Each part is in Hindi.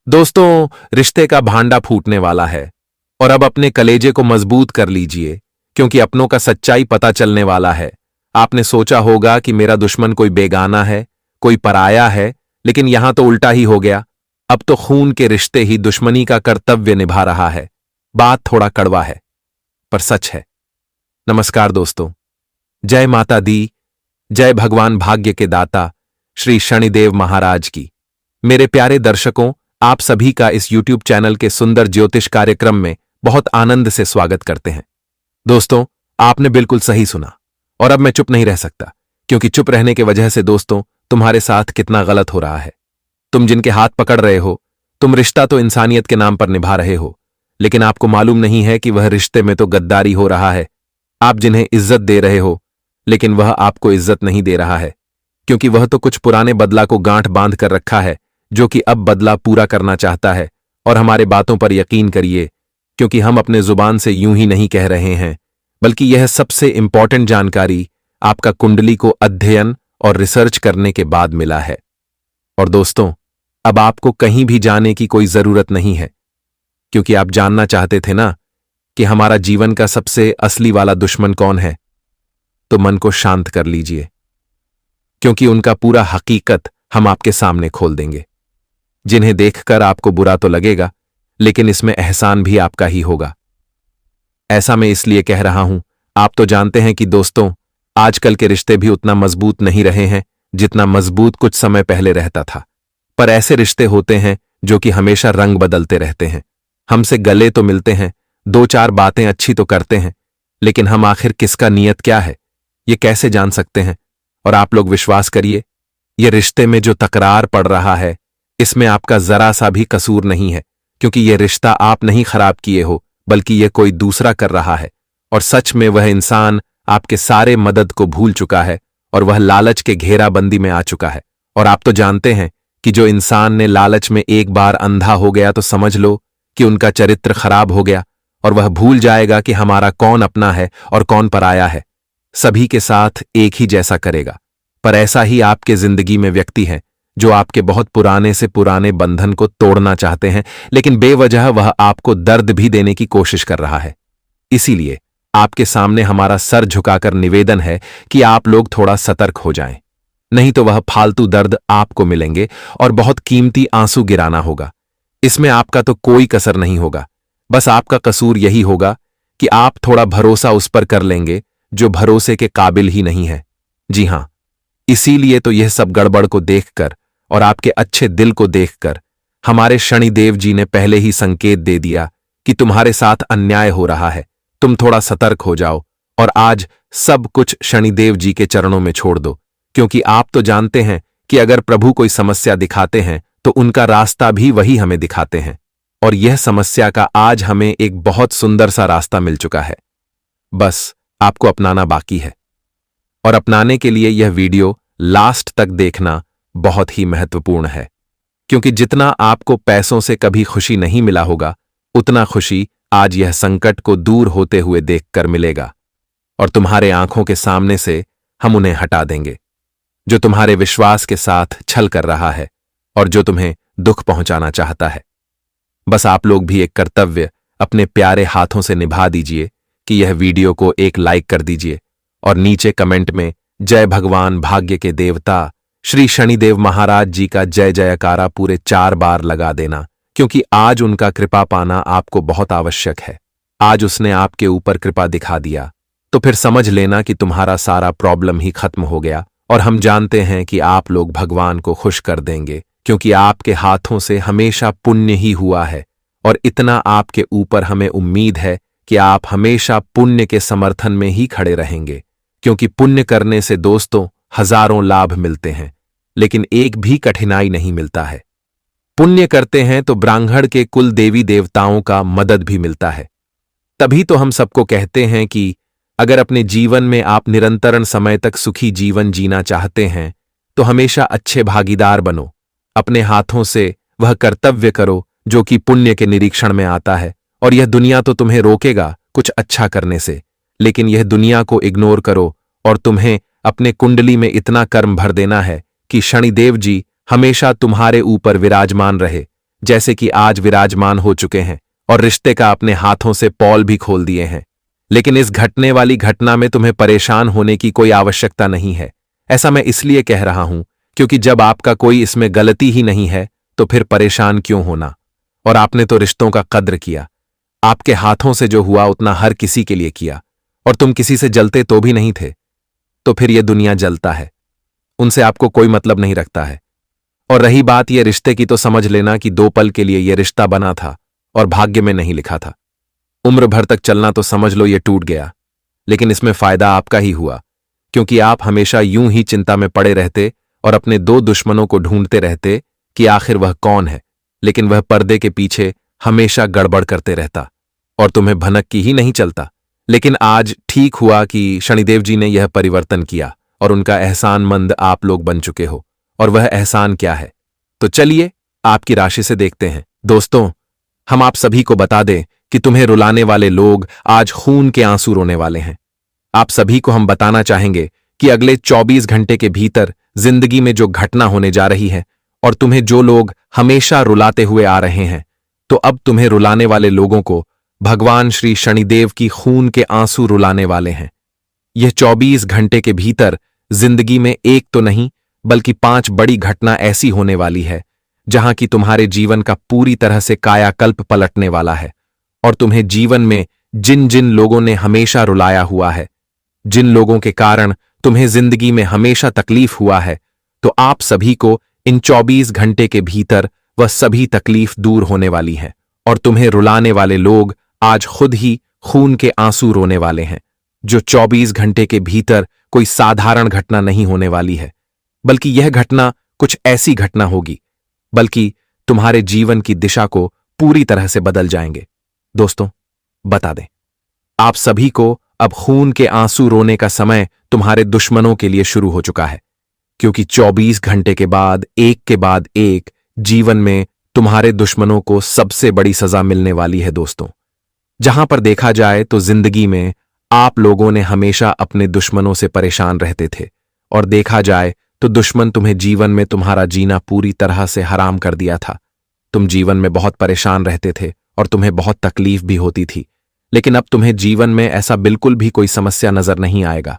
दोस्तों, रिश्ते का भांडा फूटने वाला है और अब अपने कलेजे को मजबूत कर लीजिए क्योंकि अपनों का सच्चाई पता चलने वाला है। आपने सोचा होगा कि मेरा दुश्मन कोई बेगाना है, कोई पराया है, लेकिन यहां तो उल्टा ही हो गया। अब तो खून के रिश्ते ही दुश्मनी का कर्तव्य निभा रहा है। बात थोड़ा कड़वा है, पर सच है। नमस्कार दोस्तों, जय माता दी, जय भगवान भाग्य के दाता श्री शनिदेव महाराज की। मेरे प्यारे दर्शकों, आप सभी का इस YouTube चैनल के सुंदर ज्योतिष कार्यक्रम में बहुत आनंद से स्वागत करते हैं। दोस्तों, आपने बिल्कुल सही सुना और अब मैं चुप नहीं रह सकता क्योंकि चुप रहने की वजह से दोस्तों तुम्हारे साथ कितना गलत हो रहा है। तुम जिनके हाथ पकड़ रहे हो, तुम रिश्ता तो इंसानियत के नाम पर निभा रहे हो, लेकिन आपको मालूम नहीं है कि वह रिश्ते में तो गद्दारी हो रहा है। आप जिन्हें इज्जत दे रहे हो, लेकिन वह आपको इज्जत नहीं दे रहा है क्योंकि वह तो कुछ पुराने बदला को गांठ बांध कर रखा है जो कि अब बदला पूरा करना चाहता है। और हमारे बातों पर यकीन करिए क्योंकि हम अपने जुबान से यूं ही नहीं कह रहे हैं, बल्कि यह सबसे इंपॉर्टेंट जानकारी आपका कुंडली को अध्ययन और रिसर्च करने के बाद मिला है। और दोस्तों, अब आपको कहीं भी जाने की कोई जरूरत नहीं है क्योंकि आप जानना चाहते थे ना कि हमारा जीवन का सबसे असली वाला दुश्मन कौन है। तो मन को शांत कर लीजिए क्योंकि उनका पूरा हकीकत हम आपके सामने खोल देंगे, जिन्हें देखकर आपको बुरा तो लगेगा, लेकिन इसमें एहसान भी आपका ही होगा। ऐसा मैं इसलिए कह रहा हूं, आप तो जानते हैं कि दोस्तों, आजकल के रिश्ते भी उतना मजबूत नहीं रहे हैं जितना मजबूत कुछ समय पहले रहता था। पर ऐसे रिश्ते होते हैं जो कि हमेशा रंग बदलते रहते हैं। हमसे गले तो मिलते हैं, दो चार बातें अच्छी तो करते हैं, लेकिन हम आखिर किसका नियत क्या है ये कैसे जान सकते हैं। और आप लोग विश्वास करिए, ये रिश्ते में जो तकरार पड़ रहा है, इसमें आपका जरा सा भी कसूर नहीं है क्योंकि यह रिश्ता आप नहीं खराब किए हो, बल्कि यह कोई दूसरा कर रहा है। और सच में वह इंसान आपके सारे मदद को भूल चुका है और वह लालच के घेराबंदी में आ चुका है। और आप तो जानते हैं कि जो इंसान ने लालच में एक बार अंधा हो गया तो समझ लो कि उनका चरित्र खराब हो गया और वह भूल जाएगा कि हमारा कौन अपना है और कौन पराया है। सभी के साथ एक ही जैसा करेगा। पर ऐसा ही आपके जिंदगी में व्यक्ति है जो आपके बहुत पुराने से पुराने बंधन को तोड़ना चाहते हैं, लेकिन बेवजह वह आपको दर्द भी देने की कोशिश कर रहा है। इसीलिए आपके सामने हमारा सर झुकाकर निवेदन है कि आप लोग थोड़ा सतर्क हो जाएं, नहीं तो वह फालतू दर्द आपको मिलेंगे और बहुत कीमती आंसू गिराना होगा। इसमें आपका तो कोई कसर नहीं होगा, बस आपका कसूर यही होगा कि आप थोड़ा भरोसा उस पर कर लेंगे जो भरोसे के काबिल ही नहीं है। जी हां, इसीलिए तो यह सब गड़बड़ को देखकर और आपके अच्छे दिल को देखकर हमारे शनिदेव जी ने पहले ही संकेत दे दिया कि तुम्हारे साथ अन्याय हो रहा है। तुम थोड़ा सतर्क हो जाओ और आज सब कुछ शनिदेव जी के चरणों में छोड़ दो, क्योंकि आप तो जानते हैं कि अगर प्रभु कोई समस्या दिखाते हैं तो उनका रास्ता भी वही हमें दिखाते हैं। और यह समस्या का आज हमें एक बहुत सुंदर सा रास्ता मिल चुका है, बस आपको अपनाना बाकी है। और अपनाने के लिए यह वीडियो लास्ट तक देखना बहुत ही महत्वपूर्ण है, क्योंकि जितना आपको पैसों से कभी खुशी नहीं मिला होगा, उतना खुशी आज यह संकट को दूर होते हुए देखकर मिलेगा। और तुम्हारे आंखों के सामने से हम उन्हें हटा देंगे जो तुम्हारे विश्वास के साथ छल कर रहा है और जो तुम्हें दुख पहुंचाना चाहता है। बस आप लोग भी एक कर्तव्य अपने प्यारे हाथों से निभा दीजिए कि यह वीडियो को एक लाइक कर दीजिए और नीचे कमेंट में जय भगवान भाग्य के देवता श्री शनिदेव महाराज जी का जय जयकारा पूरे 4 बार लगा देना, क्योंकि आज उनका कृपा पाना आपको बहुत आवश्यक है। आज उसने आपके ऊपर कृपा दिखा दिया तो फिर समझ लेना कि तुम्हारा सारा प्रॉब्लम ही खत्म हो गया। और हम जानते हैं कि आप लोग भगवान को खुश कर देंगे क्योंकि आपके हाथों से हमेशा पुण्य ही हुआ है। और इतना आपके ऊपर हमें उम्मीद है कि आप हमेशा पुण्य के समर्थन में ही खड़े रहेंगे, क्योंकि पुण्य करने से दोस्तों हजारों लाभ मिलते हैं, लेकिन एक भी कठिनाई नहीं मिलता है। पुण्य करते हैं तो ब्राह्मण के कुल देवी देवताओं का मदद भी मिलता है। तभी तो हम सबको कहते हैं कि अगर अपने जीवन में आप निरंतरण समय तक सुखी जीवन जीना चाहते हैं तो हमेशा अच्छे भागीदार बनो। अपने हाथों से वह कर्तव्य करो जो कि पुण्य के निरीक्षण में आता है। और यह दुनिया तो तुम्हें रोकेगा कुछ अच्छा करने से, लेकिन यह दुनिया को इग्नोर करो और तुम्हें अपने कुंडली में इतना कर्म भर देना है कि शनिदेव जी हमेशा तुम्हारे ऊपर विराजमान रहे, जैसे कि आज विराजमान हो चुके हैं और रिश्ते का अपने हाथों से पॉल भी खोल दिए हैं। लेकिन इस घटने वाली घटना में तुम्हें परेशान होने की कोई आवश्यकता नहीं है। ऐसा मैं इसलिए कह रहा हूं क्योंकि जब आपका कोई इसमें गलती ही नहीं है तो फिर परेशान क्यों होना। और आपने तो रिश्तों का कद्र किया। आपके हाथों से जो हुआ उतना हर किसी के लिए किया, और तुम किसी से जलते तो भी नहीं थे। तो फिर यह दुनिया जलता है, उनसे आपको कोई मतलब नहीं रखता है। और रही बात यह रिश्ते की, तो समझ लेना कि 2 पल के लिए यह रिश्ता बना था और भाग्य में नहीं लिखा था। उम्र भर तक चलना तो समझ लो यह टूट गया। लेकिन इसमें फायदा आपका ही हुआ, क्योंकि आप हमेशा यूं ही चिंता में पड़े रहते और अपने 2 दुश्मनों को ढूंढते रहते कि आखिर वह कौन है। लेकिन वह पर्दे के पीछे हमेशा गड़बड़ करते रहता और तुम्हें भनक की ही नहीं चलता। लेकिन आज ठीक हुआ कि शनिदेव जी ने यह परिवर्तन किया और उनका एहसानमंद आप लोग बन चुके हो। और वह एहसान क्या है, तो चलिए आपकी राशि से देखते हैं। दोस्तों, हम आप सभी को बता दें कि तुम्हें रुलाने वाले लोग आज खून के आंसू रोने वाले हैं। आप सभी को हम बताना चाहेंगे कि अगले 24 घंटे के भीतर जिंदगी में जो घटना होने जा रही है और तुम्हें जो लोग हमेशा रुलाते हुए आ रहे हैं, तो अब तुम्हें रुलाने वाले लोगों को भगवान श्री शनिदेव की खून के आंसू रुलाने वाले हैं। यह 24 घंटे के भीतर जिंदगी में एक तो नहीं बल्कि 5 बड़ी घटना ऐसी होने वाली है जहां की तुम्हारे जीवन का पूरी तरह से कायाकल्प पलटने वाला है। और तुम्हें जीवन में जिन जिन लोगों ने हमेशा रुलाया हुआ है, जिन लोगों के कारण तुम्हें जिंदगी में हमेशा तकलीफ हुआ है, तो आप सभी को इन 24 घंटे के भीतर वह सभी तकलीफ दूर होने वाली है। और तुम्हें रुलाने वाले लोग आज खुद ही खून के आंसू रोने वाले हैं। जो 24 घंटे के भीतर कोई साधारण घटना नहीं होने वाली है, बल्कि यह घटना कुछ ऐसी घटना होगी बल्कि तुम्हारे जीवन की दिशा को पूरी तरह से बदल जाएंगे। दोस्तों, बता दें, आप सभी को अब खून के आंसू रोने का समय तुम्हारे दुश्मनों के लिए शुरू हो चुका है, क्योंकि 24 घंटे के बाद एक जीवन में तुम्हारे दुश्मनों को सबसे बड़ी सजा मिलने वाली है। दोस्तों, जहां पर देखा जाए तो जिंदगी में आप लोगों ने हमेशा अपने दुश्मनों से परेशान रहते थे, और देखा जाए तो दुश्मन तुम्हें जीवन में तुम्हारा जीना पूरी तरह से हराम कर दिया था। तुम जीवन में बहुत परेशान रहते थे और तुम्हें बहुत तकलीफ भी होती थी। लेकिन अब तुम्हें जीवन में ऐसा बिल्कुल भी कोई समस्या नजर नहीं आएगा।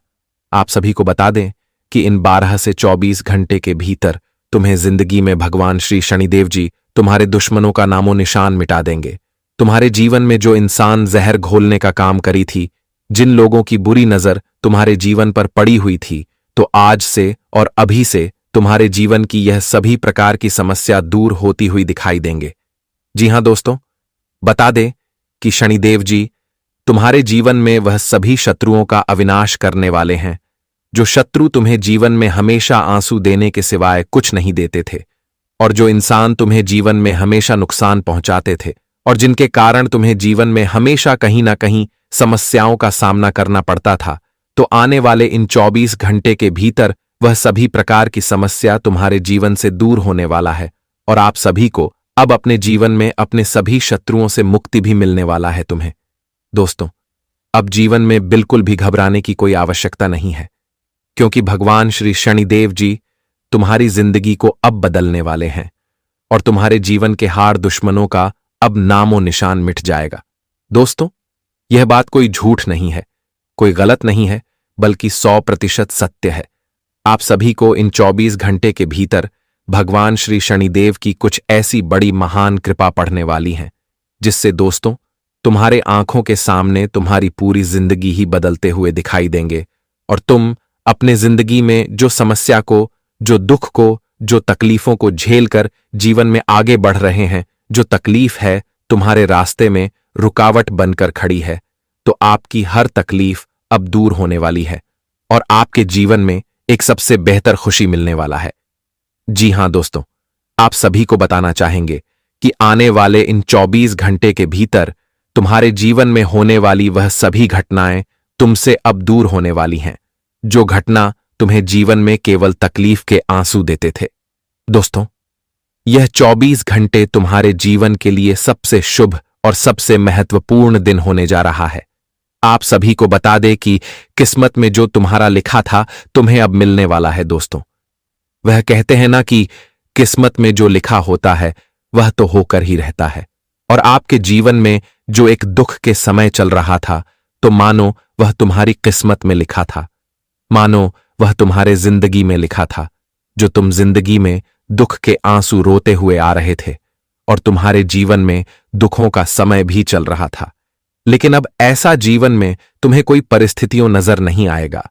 आप सभी को बता दें कि इन 12 से 24 घंटे के भीतर तुम्हें जिंदगी में भगवान श्री शनिदेव जी तुम्हारे दुश्मनों का नामो निशान मिटा देंगे। तुम्हारे जीवन में जो इंसान जहर घोलने का काम करी थी, जिन लोगों की बुरी नजर तुम्हारे जीवन पर पड़ी हुई थी, तो आज से और अभी से तुम्हारे जीवन की यह सभी प्रकार की समस्या दूर होती हुई दिखाई देंगे। जी हां दोस्तों, बता दें कि शनिदेव जी तुम्हारे जीवन में वह सभी शत्रुओं का अविनाश करने वाले हैं, जो शत्रु तुम्हें जीवन में हमेशा आंसू देने के सिवाय कुछ नहीं देते थे, और जो इंसान तुम्हें जीवन में हमेशा नुकसान पहुंचाते थे, और जिनके कारण तुम्हें जीवन में हमेशा कहीं ना कहीं समस्याओं का सामना करना पड़ता था। तो आने वाले इन 24 घंटे के भीतर वह सभी प्रकार की समस्या तुम्हारे जीवन से दूर होने वाला है, और आप सभी को अब अपने जीवन में अपने सभी शत्रुओं से मुक्ति भी मिलने वाला है तुम्हें। दोस्तों, अब जीवन में बिल्कुल भी घबराने की कोई आवश्यकता नहीं है, क्योंकि भगवान श्री शनिदेव जी तुम्हारी जिंदगी को अब बदलने वाले हैं, और तुम्हारे जीवन के हार दुश्मनों का अब नामो निशान मिट जाएगा। दोस्तों, यह बात कोई झूठ नहीं है, कोई गलत नहीं है, बल्कि 100% सत्य है। आप सभी को इन 24 घंटे के भीतर भगवान श्री शनिदेव की कुछ ऐसी बड़ी महान कृपा पड़ने वाली है, जिससे दोस्तों तुम्हारे आंखों के सामने तुम्हारी पूरी जिंदगी ही बदलते हुए दिखाई देंगे, और तुम अपने जिंदगी में जो समस्या को, जो दुख को, जो तकलीफों को झेल कर जीवन में आगे बढ़ रहे हैं, जो तकलीफ है तुम्हारे रास्ते में रुकावट बनकर खड़ी है, तो आपकी हर तकलीफ अब दूर होने वाली है, और आपके जीवन में एक सबसे बेहतर खुशी मिलने वाला है। जी हां दोस्तों, आप सभी को बताना चाहेंगे कि आने वाले इन 24 घंटे के भीतर तुम्हारे जीवन में होने वाली वह सभी घटनाएं तुमसे अब दूर होने वाली हैं, जो घटना तुम्हें जीवन में केवल तकलीफ के आंसू देते थे। दोस्तों, यह 24 घंटे तुम्हारे जीवन के लिए सबसे शुभ और सबसे महत्वपूर्ण दिन होने जा रहा है। आप सभी को बता दें कि किस्मत में जो तुम्हारा लिखा था तुम्हें अब मिलने वाला है। दोस्तों, वह कहते हैं ना कि किस्मत में जो लिखा होता है वह तो होकर ही रहता है। और आपके जीवन में जो एक दुख के समय चल रहा था, तो मानो वह तुम्हारी किस्मत में लिखा था, मानो वह तुम्हारे जिंदगी में लिखा था, जो तुम जिंदगी में दुख के आंसू रोते हुए आ रहे थे और तुम्हारे जीवन में दुखों का समय भी चल रहा था। लेकिन अब ऐसा जीवन में तुम्हें कोई परिस्थितियों नजर नहीं आएगा।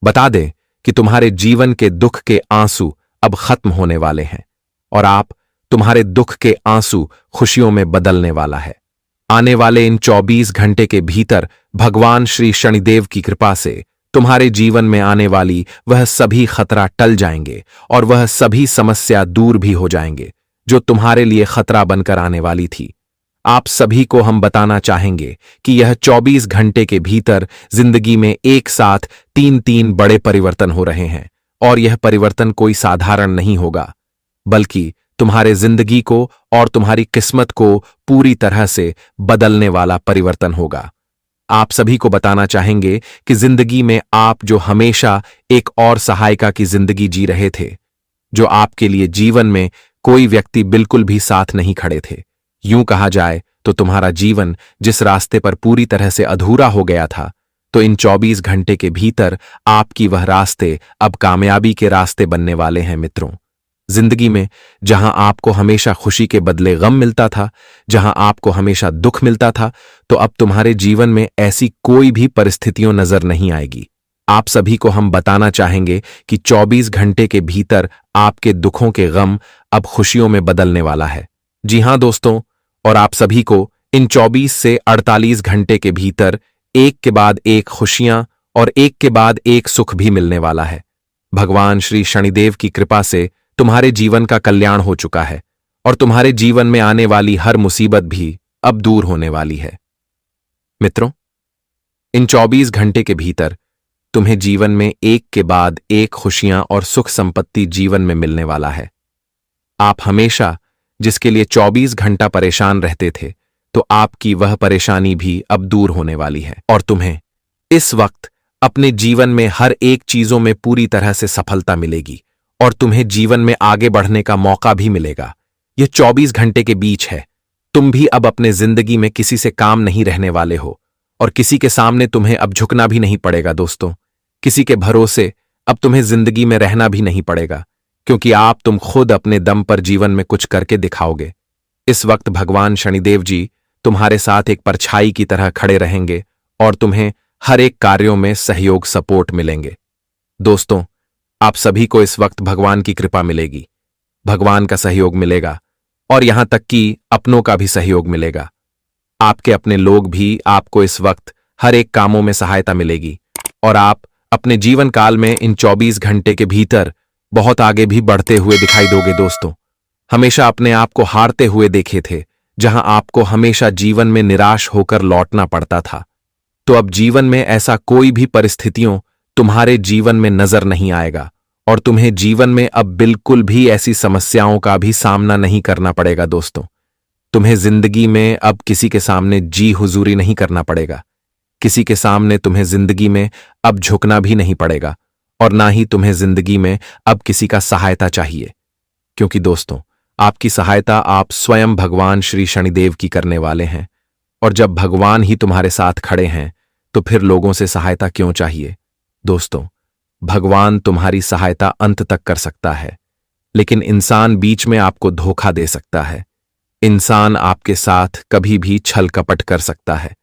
बता दें कि तुम्हारे जीवन के दुख के आंसू अब खत्म होने वाले हैं और तुम्हारे दुख के आंसू खुशियों में बदलने वाला है। आने वाले इन 24 घंटे के भीतर भगवान श्री शनिदेव की कृपा से तुम्हारे जीवन में आने वाली वह सभी खतरा टल जाएंगे और वह सभी समस्या दूर भी हो जाएंगे जो तुम्हारे लिए खतरा बनकर आने वाली थी। आप सभी को हम बताना चाहेंगे कि यह 24 घंटे के भीतर जिंदगी में एक साथ 3 बड़े परिवर्तन हो रहे हैं और यह परिवर्तन कोई साधारण नहीं होगा, बल्कि तुम्हारे जिंदगी को और तुम्हारी किस्मत को पूरी तरह से बदलने वाला परिवर्तन होगा। आप सभी को बताना चाहेंगे कि जिंदगी में आप जो हमेशा एक और सहायिका की जिंदगी जी रहे थे, जो आपके लिए जीवन में कोई व्यक्ति बिल्कुल भी साथ नहीं खड़े थे, यूं कहा जाए तो तुम्हारा जीवन जिस रास्ते पर पूरी तरह से अधूरा हो गया था, तो इन 24 घंटे के भीतर आपकी वह रास्ते अब कामयाबी के रास्ते बनने वाले हैं। मित्रों, जिंदगी में जहां आपको हमेशा खुशी के बदले गम मिलता था, जहां आपको हमेशा दुख मिलता था, तो अब तुम्हारे जीवन में ऐसी कोई भी परिस्थितियां नजर नहीं आएगी। आप सभी को हम बताना चाहेंगे कि 24 घंटे के भीतर आपके दुखों के गम अब खुशियों में बदलने वाला है। जी हां दोस्तों, और आप सभी को इन 24 से 48 घंटे के भीतर एक के बाद एक खुशियां और एक के बाद एक सुख भी मिलने वाला है। भगवान श्री शनिदेव की कृपा से तुम्हारे जीवन का कल्याण हो चुका है और तुम्हारे जीवन में आने वाली हर मुसीबत भी अब दूर होने वाली है। मित्रों, इन 24 घंटे के भीतर तुम्हें जीवन में एक के बाद एक खुशियां और सुख संपत्ति जीवन में मिलने वाला है। आप हमेशा जिसके लिए 24 घंटा परेशान रहते थे, तो आपकी वह परेशानी भी अब दूर होने वाली है और तुम्हें इस वक्त अपने जीवन में हर एक चीजों में पूरी तरह से सफलता मिलेगी और तुम्हें जीवन में आगे बढ़ने का मौका भी मिलेगा। यह 24 घंटे के बीच है। तुम भी अब अपने जिंदगी में किसी से काम नहीं रहने वाले हो और किसी के सामने तुम्हें अब झुकना भी नहीं पड़ेगा। दोस्तों, किसी के भरोसे अब तुम्हें जिंदगी में रहना भी नहीं पड़ेगा, क्योंकि तुम खुद अपने दम पर जीवन में कुछ करके दिखाओगे। इस वक्त भगवान शनिदेव जी तुम्हारे साथ एक परछाई की तरह खड़े रहेंगे और तुम्हें हर एक कार्यों में सहयोग सपोर्ट मिलेंगे। दोस्तों, आप सभी को इस वक्त भगवान की कृपा मिलेगी, भगवान का सहयोग मिलेगा और यहां तक कि अपनों का भी सहयोग मिलेगा। आपके अपने लोग भी आपको इस वक्त हर एक कामों में सहायता मिलेगी और आप अपने जीवन काल में इन 24 घंटे के भीतर बहुत आगे भी बढ़ते हुए दिखाई दोगे। दोस्तों, हमेशा अपने आप को हारते हुए देखे थे, जहां आपको हमेशा जीवन में निराश होकर लौटना पड़ता था, तो अब जीवन में ऐसा कोई भी परिस्थितियों तुम्हारे जीवन में नजर नहीं आएगा और तुम्हें जीवन में अब बिल्कुल भी ऐसी समस्याओं का भी सामना नहीं करना पड़ेगा। दोस्तों, तुम्हें जिंदगी में अब किसी के सामने जी हुजूरी नहीं करना पड़ेगा, किसी के सामने तुम्हें जिंदगी में अब झुकना भी नहीं पड़ेगा और ना ही तुम्हें जिंदगी में अब किसी का सहायता चाहिए, क्योंकि दोस्तों, आपकी सहायता आप स्वयं भगवान श्री शनिदेव की करने वाले हैं और जब भगवान ही तुम्हारे साथ खड़े हैं तो फिर लोगों से सहायता क्यों चाहिए। दोस्तों, भगवान तुम्हारी सहायता अंत तक कर सकता है, लेकिन इंसान बीच में आपको धोखा दे सकता है। इंसान आपके साथ कभी भी छल कपट कर सकता है,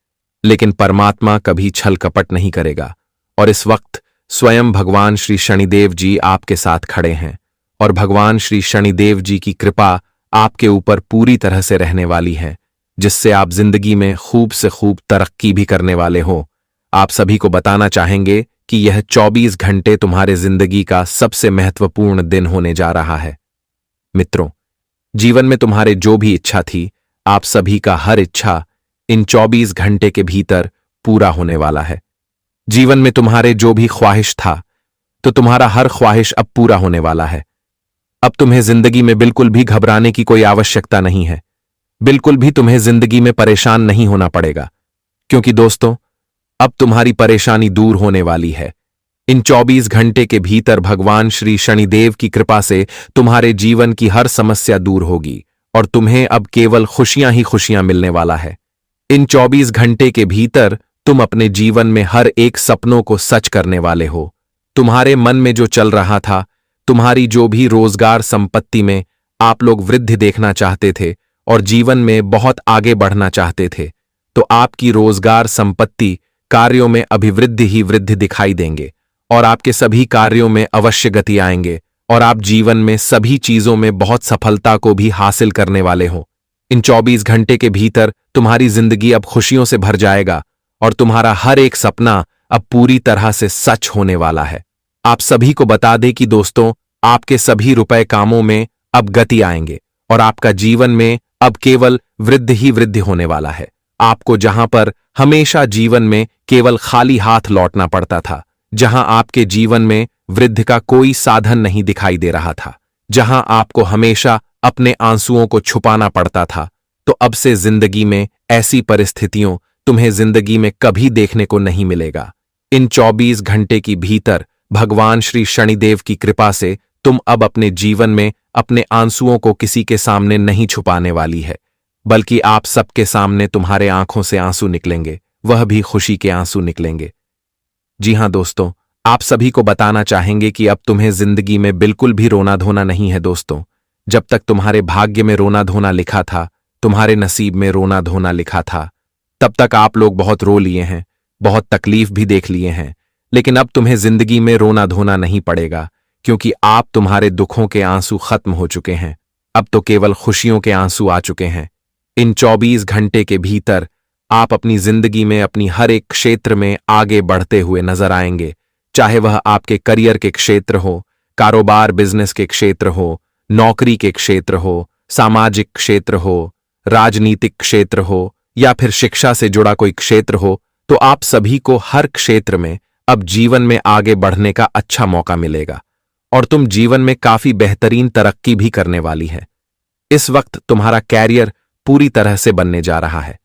लेकिन परमात्मा कभी छल कपट नहीं करेगा और इस वक्त स्वयं भगवान श्री शनिदेव जी आपके साथ खड़े हैं और भगवान श्री शनिदेव जी की कृपा आपके ऊपर पूरी तरह से रहने वाली है, जिससे आप जिंदगी में खूब से खूब तरक्की भी करने वाले हो। आप सभी को बताना चाहेंगे कि यह 24 घंटे तुम्हारे जिंदगी का सबसे महत्वपूर्ण दिन होने जा रहा है। मित्रों, जीवन में तुम्हारे जो भी इच्छा थी, आप सभी का हर इच्छा इन 24 घंटे के भीतर पूरा होने वाला है। जीवन में तुम्हारे जो भी ख्वाहिश था, तो तुम्हारा हर ख्वाहिश अब पूरा होने वाला है। अब तुम्हें जिंदगी में बिल्कुल भी घबराने की कोई आवश्यकता नहीं है, बिल्कुल भी तुम्हें जिंदगी में परेशान नहीं होना पड़ेगा, क्योंकि दोस्तों, अब तुम्हारी परेशानी दूर होने वाली है। इन 24 घंटे के भीतर भगवान श्री शनिदेव की कृपा से तुम्हारे जीवन की हर समस्या दूर होगी और तुम्हें अब केवल खुशियां ही खुशियां मिलने वाला है। इन 24 घंटे के भीतर तुम अपने जीवन में हर एक सपनों को सच करने वाले हो। तुम्हारे मन में जो चल रहा था, तुम्हारी जो भी रोजगार संपत्ति में आप लोग वृद्धि देखना चाहते थे और जीवन में बहुत आगे बढ़ना चाहते थे, तो आपकी रोजगार संपत्ति कार्यों में अभिवृद्धि ही वृद्धि दिखाई देंगे और आपके सभी कार्यों में अवश्य गति आएंगे और आप जीवन में सभी चीजों में बहुत सफलता को भी हासिल करने वाले हो। इन 24 घंटे के भीतर तुम्हारी जिंदगी अब खुशियों से भर जाएगा और तुम्हारा हर एक सपना अब पूरी तरह से सच होने वाला है। आप सभी को बता दें कि दोस्तों, आपके सभी रुपए कामों में अब गति आएंगे और आपका जीवन में अब केवल वृद्धि ही वृद्धि होने वाला है। आपको जहां पर हमेशा जीवन में केवल खाली हाथ लौटना पड़ता था, जहां आपके जीवन में वृद्धि का कोई साधन नहीं दिखाई दे रहा था, जहां आपको हमेशा अपने आंसुओं को छुपाना पड़ता था, तो अब से जिंदगी में ऐसी परिस्थितियों तुम्हें जिंदगी में कभी देखने को नहीं मिलेगा। इन 24 घंटे की भीतर भगवान श्री शनिदेव की कृपा से तुम अब अपने जीवन में अपने आंसुओं को किसी के सामने नहीं छुपाने वाली है, बल्कि आप सबके सामने तुम्हारे आंखों से आंसू निकलेंगे, वह भी खुशी के आंसू निकलेंगे। जी हां दोस्तों, आप सभी को बताना चाहेंगे कि अब तुम्हें जिंदगी में बिल्कुल भी रोना धोना नहीं है दोस्तों। जब तक तुम्हारे भाग्य में रोना धोना लिखा था, तुम्हारे नसीब में रोना धोना लिखा था, तब तक आप लोग बहुत रो लिए हैं, बहुत तकलीफ भी देख लिए हैं, लेकिन अब तुम्हें जिंदगी में रोना धोना नहीं पड़ेगा, क्योंकि आप तुम्हारे दुखों के आंसू खत्म हो चुके हैं। अब तो केवल खुशियों के आंसू आ चुके हैं। इन 24 घंटे के भीतर आप अपनी जिंदगी में अपनी हर एक क्षेत्र में आगे बढ़ते हुए नजर आएंगे, चाहे वह आपके करियर के क्षेत्र हो, कारोबार बिजनेस के क्षेत्र हो, नौकरी के क्षेत्र हो, सामाजिक क्षेत्र हो, राजनीतिक क्षेत्र हो या फिर शिक्षा से जुड़ा कोई क्षेत्र हो, तो आप सभी को हर क्षेत्र में अब जीवन में आगे बढ़ने का अच्छा मौका मिलेगा और तुम जीवन में काफी बेहतरीन तरक्की भी करने वाली है। इस वक्त तुम्हारा कैरियर पूरी तरह से बनने जा रहा है।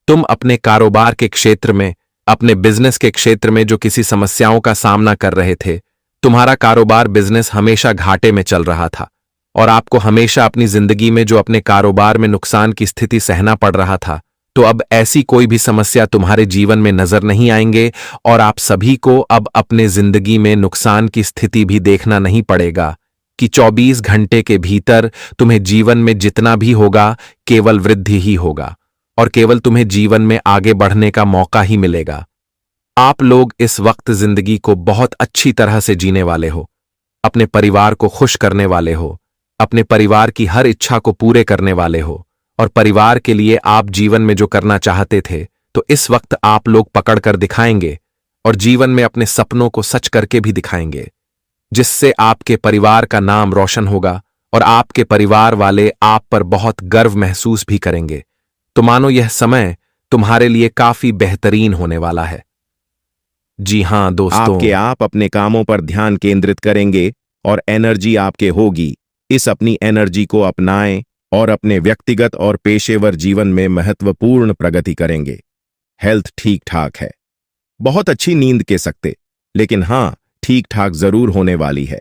तुम अपने कारोबार के क्षेत्र में, अपने बिजनेस के क्षेत्र में जो किसी समस्याओं का सामना कर रहे थे, तुम्हारा कारोबार बिजनेस हमेशा घाटे में चल रहा था और आपको हमेशा अपनी जिंदगी में जो अपने कारोबार में नुकसान की स्थिति सहना पड़ रहा था, तो अब ऐसी कोई भी समस्या तुम्हारे जीवन में नजर नहीं आएंगे और आप सभी को अब अपने जिंदगी में नुकसान की स्थिति भी देखना नहीं पड़ेगा कि 24 घंटे के भीतर तुम्हें जीवन में जितना भी होगा केवल वृद्धि ही होगा और केवल तुम्हें जीवन में आगे बढ़ने का मौका ही मिलेगा। आप लोग इस वक्त जिंदगी को बहुत अच्छी तरह से जीने वाले हो, अपने परिवार को खुश करने वाले हो, अपने परिवार की हर इच्छा को पूरे करने वाले हो और परिवार के लिए आप जीवन में जो करना चाहते थे, तो इस वक्त आप लोग पकड़ कर दिखाएंगे और जीवन में अपने सपनों को सच करके भी दिखाएंगे, जिससे आपके परिवार का नाम रोशन होगा और आपके परिवार वाले आप पर बहुत गर्व महसूस भी करेंगे। तो मानो यह समय तुम्हारे लिए काफी बेहतरीन होने वाला है। जी हां दोस्तों, आप अपने कामों पर ध्यान केंद्रित करेंगे और एनर्जी आपके होगी। इस अपनी एनर्जी को अपनाएं और अपने व्यक्तिगत और पेशेवर जीवन में महत्वपूर्ण प्रगति करेंगे। हेल्थ ठीक ठाक है, बहुत अच्छी नींद के सकते, लेकिन हां, ठीक ठाक जरूर होने वाली है।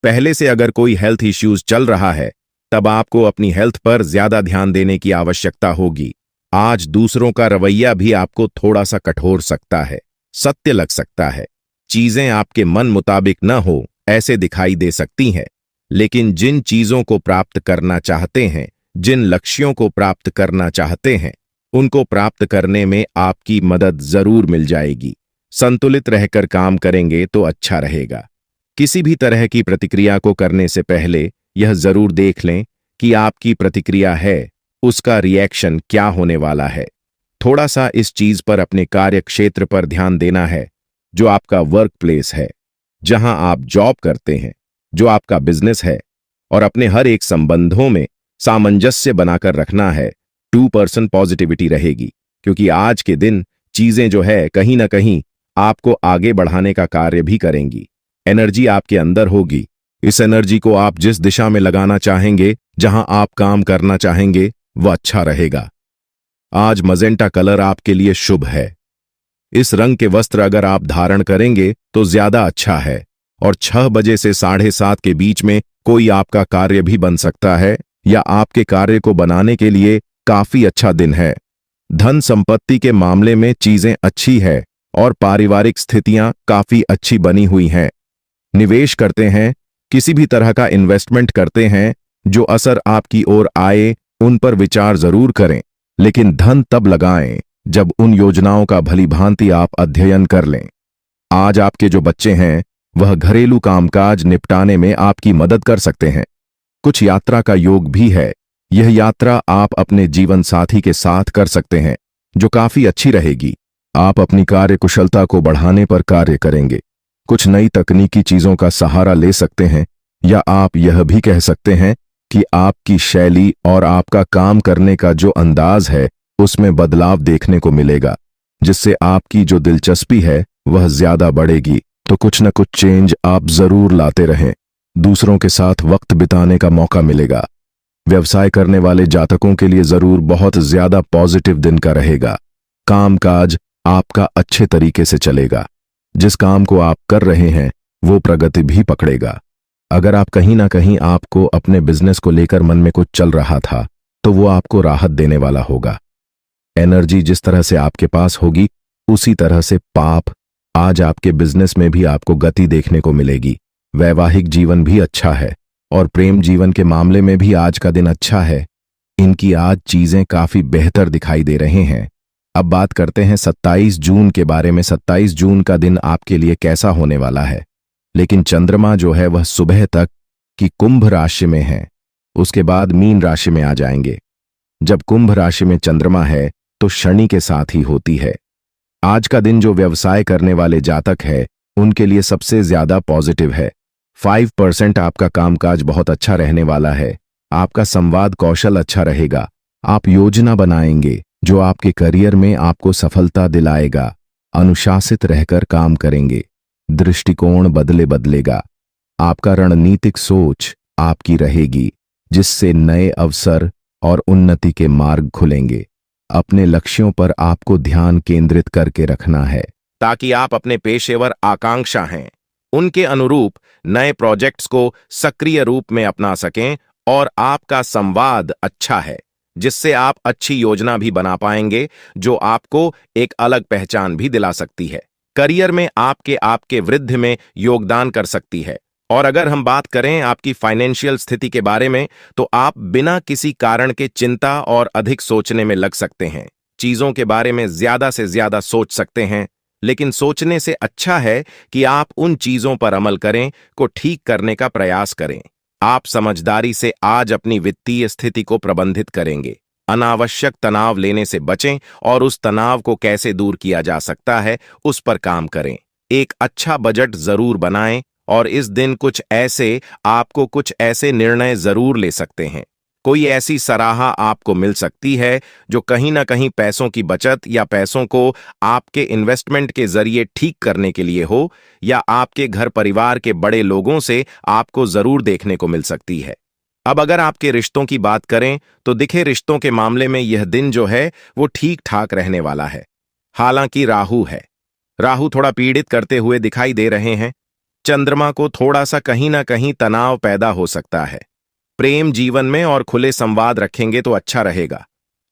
पहले से अगर कोई हेल्थ इश्यूज चल रहा है, तब आपको अपनी हेल्थ पर ज्यादा ध्यान देने की आवश्यकता होगी। आज दूसरों का रवैया भी आपको थोड़ा सा कठोर सकता है, सत्य लग सकता है। चीजें आपके मन मुताबिक न हो ऐसे दिखाई दे सकती हैं, लेकिन जिन चीजों को प्राप्त करना चाहते हैं, जिन लक्ष्यों को प्राप्त करना चाहते हैं, उनको प्राप्त करने में आपकी मदद जरूर मिल जाएगी। संतुलित रहकर काम करेंगे तो अच्छा रहेगा। किसी भी तरह की प्रतिक्रिया को करने से पहले यह जरूर देख लें कि आपकी प्रतिक्रिया है, उसका रिएक्शन क्या होने वाला है। थोड़ा सा इस चीज पर अपने कार्य क्षेत्र पर ध्यान देना है, जो आपका वर्क प्लेस है, जहां आप जॉब करते हैं, जो आपका बिजनेस है, और अपने हर एक संबंधों में सामंजस्य बनाकर रखना है। 2% पॉजिटिविटी रहेगी, क्योंकि आज के दिन चीजें जो है कहीं ना कहीं आपको आगे बढ़ाने का कार्य भी करेंगी। एनर्जी आपके अंदर होगी। इस एनर्जी को आप जिस दिशा में लगाना चाहेंगे, जहां आप काम करना चाहेंगे, वह अच्छा रहेगा। आज मजेंटा कलर आपके लिए शुभ है। इस रंग के वस्त्र अगर आप धारण करेंगे तो ज्यादा अच्छा है और 6 बजे से 7:30 के बीच में कोई आपका कार्य भी बन सकता है, या आपके कार्य को बनाने के लिए काफी अच्छा दिन है। धन संपत्ति के मामले में चीजें अच्छी है और पारिवारिक स्थितियां काफी अच्छी बनी हुई हैं। निवेश करते हैं, किसी भी तरह का इन्वेस्टमेंट करते हैं जो असर आपकी ओर आए, उन पर विचार जरूर करें, लेकिन धन तब लगाएं जब उन योजनाओं का भली भांति आप अध्ययन कर लें। आज आपके जो बच्चे हैं वह घरेलू कामकाज निपटाने में आपकी मदद कर सकते हैं। कुछ यात्रा का योग भी है। यह यात्रा आप अपने जीवन साथी के साथ कर सकते हैं, जो काफी अच्छी रहेगी। आप अपनी कार्य कुशलता को बढ़ाने पर कार्य करेंगे। कुछ नई तकनीकी चीजों का सहारा ले सकते हैं, या आप यह भी कह सकते हैं कि आपकी शैली और आपका काम करने का जो अंदाज है उसमें बदलाव देखने को मिलेगा, जिससे आपकी जो दिलचस्पी है वह ज्यादा बढ़ेगी। तो कुछ न कुछ चेंज आप जरूर लाते रहें। दूसरों के साथ वक्त बिताने का मौका मिलेगा। व्यवसाय करने वाले जातकों के लिए जरूर बहुत ज्यादा पॉजिटिव दिन का रहेगा। कामकाज आपका अच्छे तरीके से चलेगा। जिस काम को आप कर रहे हैं वो प्रगति भी पकड़ेगा। अगर आप कहीं ना कहीं आपको अपने बिजनेस को लेकर मन में कुछ चल रहा था तो वो आपको राहत देने वाला होगा। एनर्जी जिस तरह से आपके पास होगी उसी तरह से पाप आज आपके बिजनेस में भी आपको गति देखने को मिलेगी। वैवाहिक जीवन भी अच्छा है और प्रेम जीवन के मामले में भी आज का दिन अच्छा है। इनकी आज चीजें काफी बेहतर दिखाई दे रहे हैं। अब बात करते हैं 27 जून के बारे में। 27 जून का दिन आपके लिए कैसा होने वाला है। लेकिन चंद्रमा जो है वह सुबह तक की कुंभ राशि में है, उसके बाद मीन राशि में आ जाएंगे। जब कुंभ राशि में चंद्रमा है तो शनि के साथ ही होती है। आज का दिन जो व्यवसाय करने वाले जातक है उनके लिए सबसे ज्यादा पॉजिटिव है। 5% आपका कामकाज बहुत अच्छा रहने वाला है। आपका संवाद कौशल अच्छा रहेगा। आप योजना बनाएंगे जो आपके करियर में आपको सफलता दिलाएगा। अनुशासित रहकर काम करेंगे। दृष्टिकोण बदलेगा। आपका रणनीतिक सोच आपकी रहेगी, जिससे नए अवसर और उन्नति के मार्ग खुलेंगे। अपने लक्ष्यों पर आपको ध्यान केंद्रित करके रखना है, ताकि आप अपने पेशेवर आकांक्षा हैं उनके अनुरूप नए प्रोजेक्ट्स को सक्रिय रूप में अपना सकें। और आपका संवाद अच्छा है, जिससे आप अच्छी योजना भी बना पाएंगे, जो आपको एक अलग पहचान भी दिला सकती है। करियर में आपके वृद्धि में योगदान कर सकती है। और अगर हम बात करें आपकी फाइनेंशियल स्थिति के बारे में, तो आप बिना किसी कारण के चिंता और अधिक सोचने में लग सकते हैं। चीजों के बारे में ज्यादा से ज्यादा सोच सकते हैं, लेकिन सोचने से अच्छा है कि आप उन चीजों पर अमल करें को ठीक करने का प्रयास करें। आप समझदारी से आज अपनी वित्तीय स्थिति को प्रबंधित करेंगे। अनावश्यक तनाव लेने से बचें और उस तनाव को कैसे दूर किया जा सकता है उस पर काम करें। एक अच्छा बजट जरूर बनाएं और इस दिन आपको कुछ ऐसे निर्णय जरूर ले सकते हैं। कोई ऐसी सराहा आपको मिल सकती है जो कहीं ना कहीं पैसों की बचत या पैसों को आपके इन्वेस्टमेंट के जरिए ठीक करने के लिए हो, या आपके घर परिवार के बड़े लोगों से आपको जरूर देखने को मिल सकती है। अब अगर आपके रिश्तों की बात करें तो दिखे रिश्तों के मामले में यह दिन जो है वो ठीक ठाक रहने वाला है। हालांकि राहु थोड़ा पीड़ित करते हुए दिखाई दे रहे हैं। चंद्रमा को थोड़ा सा कहीं ना कहीं तनाव पैदा हो सकता है। प्रेम जीवन में और खुले संवाद रखेंगे तो अच्छा रहेगा।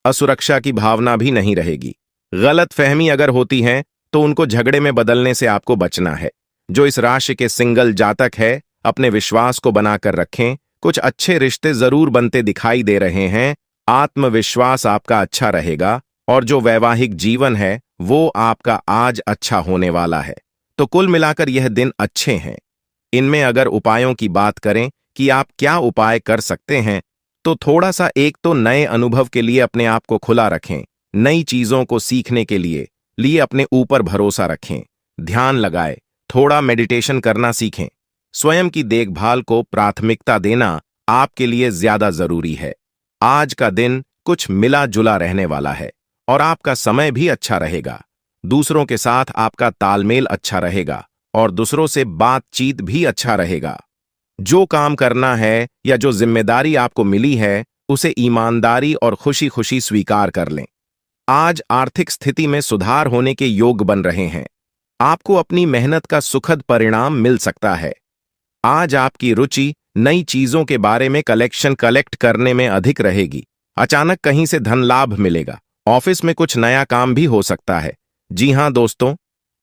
असुरक्षा की भावना भी नहीं रहेगी। गलत फहमी अगर होती है तो उनको झगड़े में बदलने से आपको बचना है। जो इस राशि के सिंगल जातक है, अपने विश्वास को बनाकर रखें। कुछ अच्छे रिश्ते जरूर बनते दिखाई दे रहे हैं। आत्मविश्वास आपका अच्छा रहेगा और जो वैवाहिक जीवन है वो आपका आज अच्छा होने वाला है। तो कुल मिलाकर यह दिन अच्छे हैं। इनमें अगर उपायों की बात करें कि आप क्या उपाय कर सकते हैं, तो थोड़ा सा एक तो नए अनुभव के लिए अपने आप को खुला रखें। नई चीजों को सीखने के लिए अपने ऊपर भरोसा रखें। ध्यान लगाए, थोड़ा मेडिटेशन करना सीखें। स्वयं की देखभाल को प्राथमिकता देना आपके लिए ज्यादा जरूरी है। आज का दिन कुछ मिला जुला रहने वाला है और आपका समय भी अच्छा रहेगा। दूसरों के साथ आपका तालमेल अच्छा रहेगा और दूसरों से बातचीत भी अच्छा रहेगा। जो काम करना है या जो जिम्मेदारी आपको मिली है उसे ईमानदारी और खुशी खुशी स्वीकार कर लें। आज आर्थिक स्थिति में सुधार होने के योग बन रहे हैं। आपको अपनी मेहनत का सुखद परिणाम मिल सकता है। आज आपकी रुचि नई चीजों के बारे में कलेक्ट करने में अधिक रहेगी। अचानक कहीं से धन लाभ मिलेगा। ऑफिस में कुछ नया काम भी हो सकता है। जी हां दोस्तों,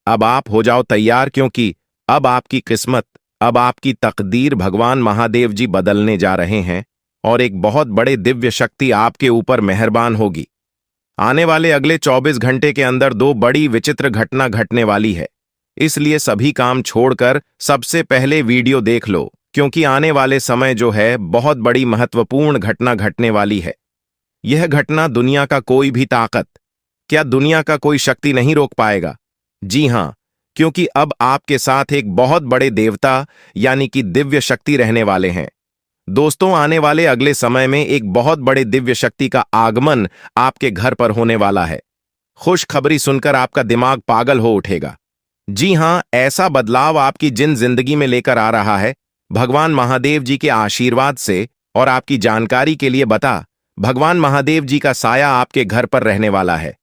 अब आप हो जाओ तैयार, क्योंकि अब आपकी किस्मत, अब आपकी तकदीर भगवान महादेव जी बदलने जा रहे हैं और एक बहुत बड़े दिव्य शक्ति आपके ऊपर मेहरबान होगी। आने वाले अगले 24 घंटे के अंदर दो बड़ी विचित्र घटना घटने वाली है, इसलिए सभी काम छोड़कर सबसे पहले वीडियो देख लो, क्योंकि आने वाले समय जो है बहुत बड़ी महत्वपूर्ण घटना घटने वाली है। यह घटना दुनिया का कोई भी ताकत, क्या दुनिया का कोई शक्ति नहीं रोक पाएगा। जी हां, क्योंकि अब आपके साथ एक बहुत बड़े देवता यानी कि दिव्य शक्ति रहने वाले हैं। दोस्तों, आने वाले अगले समय में एक बहुत बड़े दिव्य शक्ति का आगमन आपके घर पर होने वाला है। खुशखबरी सुनकर आपका दिमाग पागल हो उठेगा। जी हां, ऐसा बदलाव आपकी जिंदगी में लेकर आ रहा है भगवान महादेव जी के आशीर्वाद से। और आपकी जानकारी के लिए बता, भगवान महादेव जी का साया आपके घर पर रहने वाला है।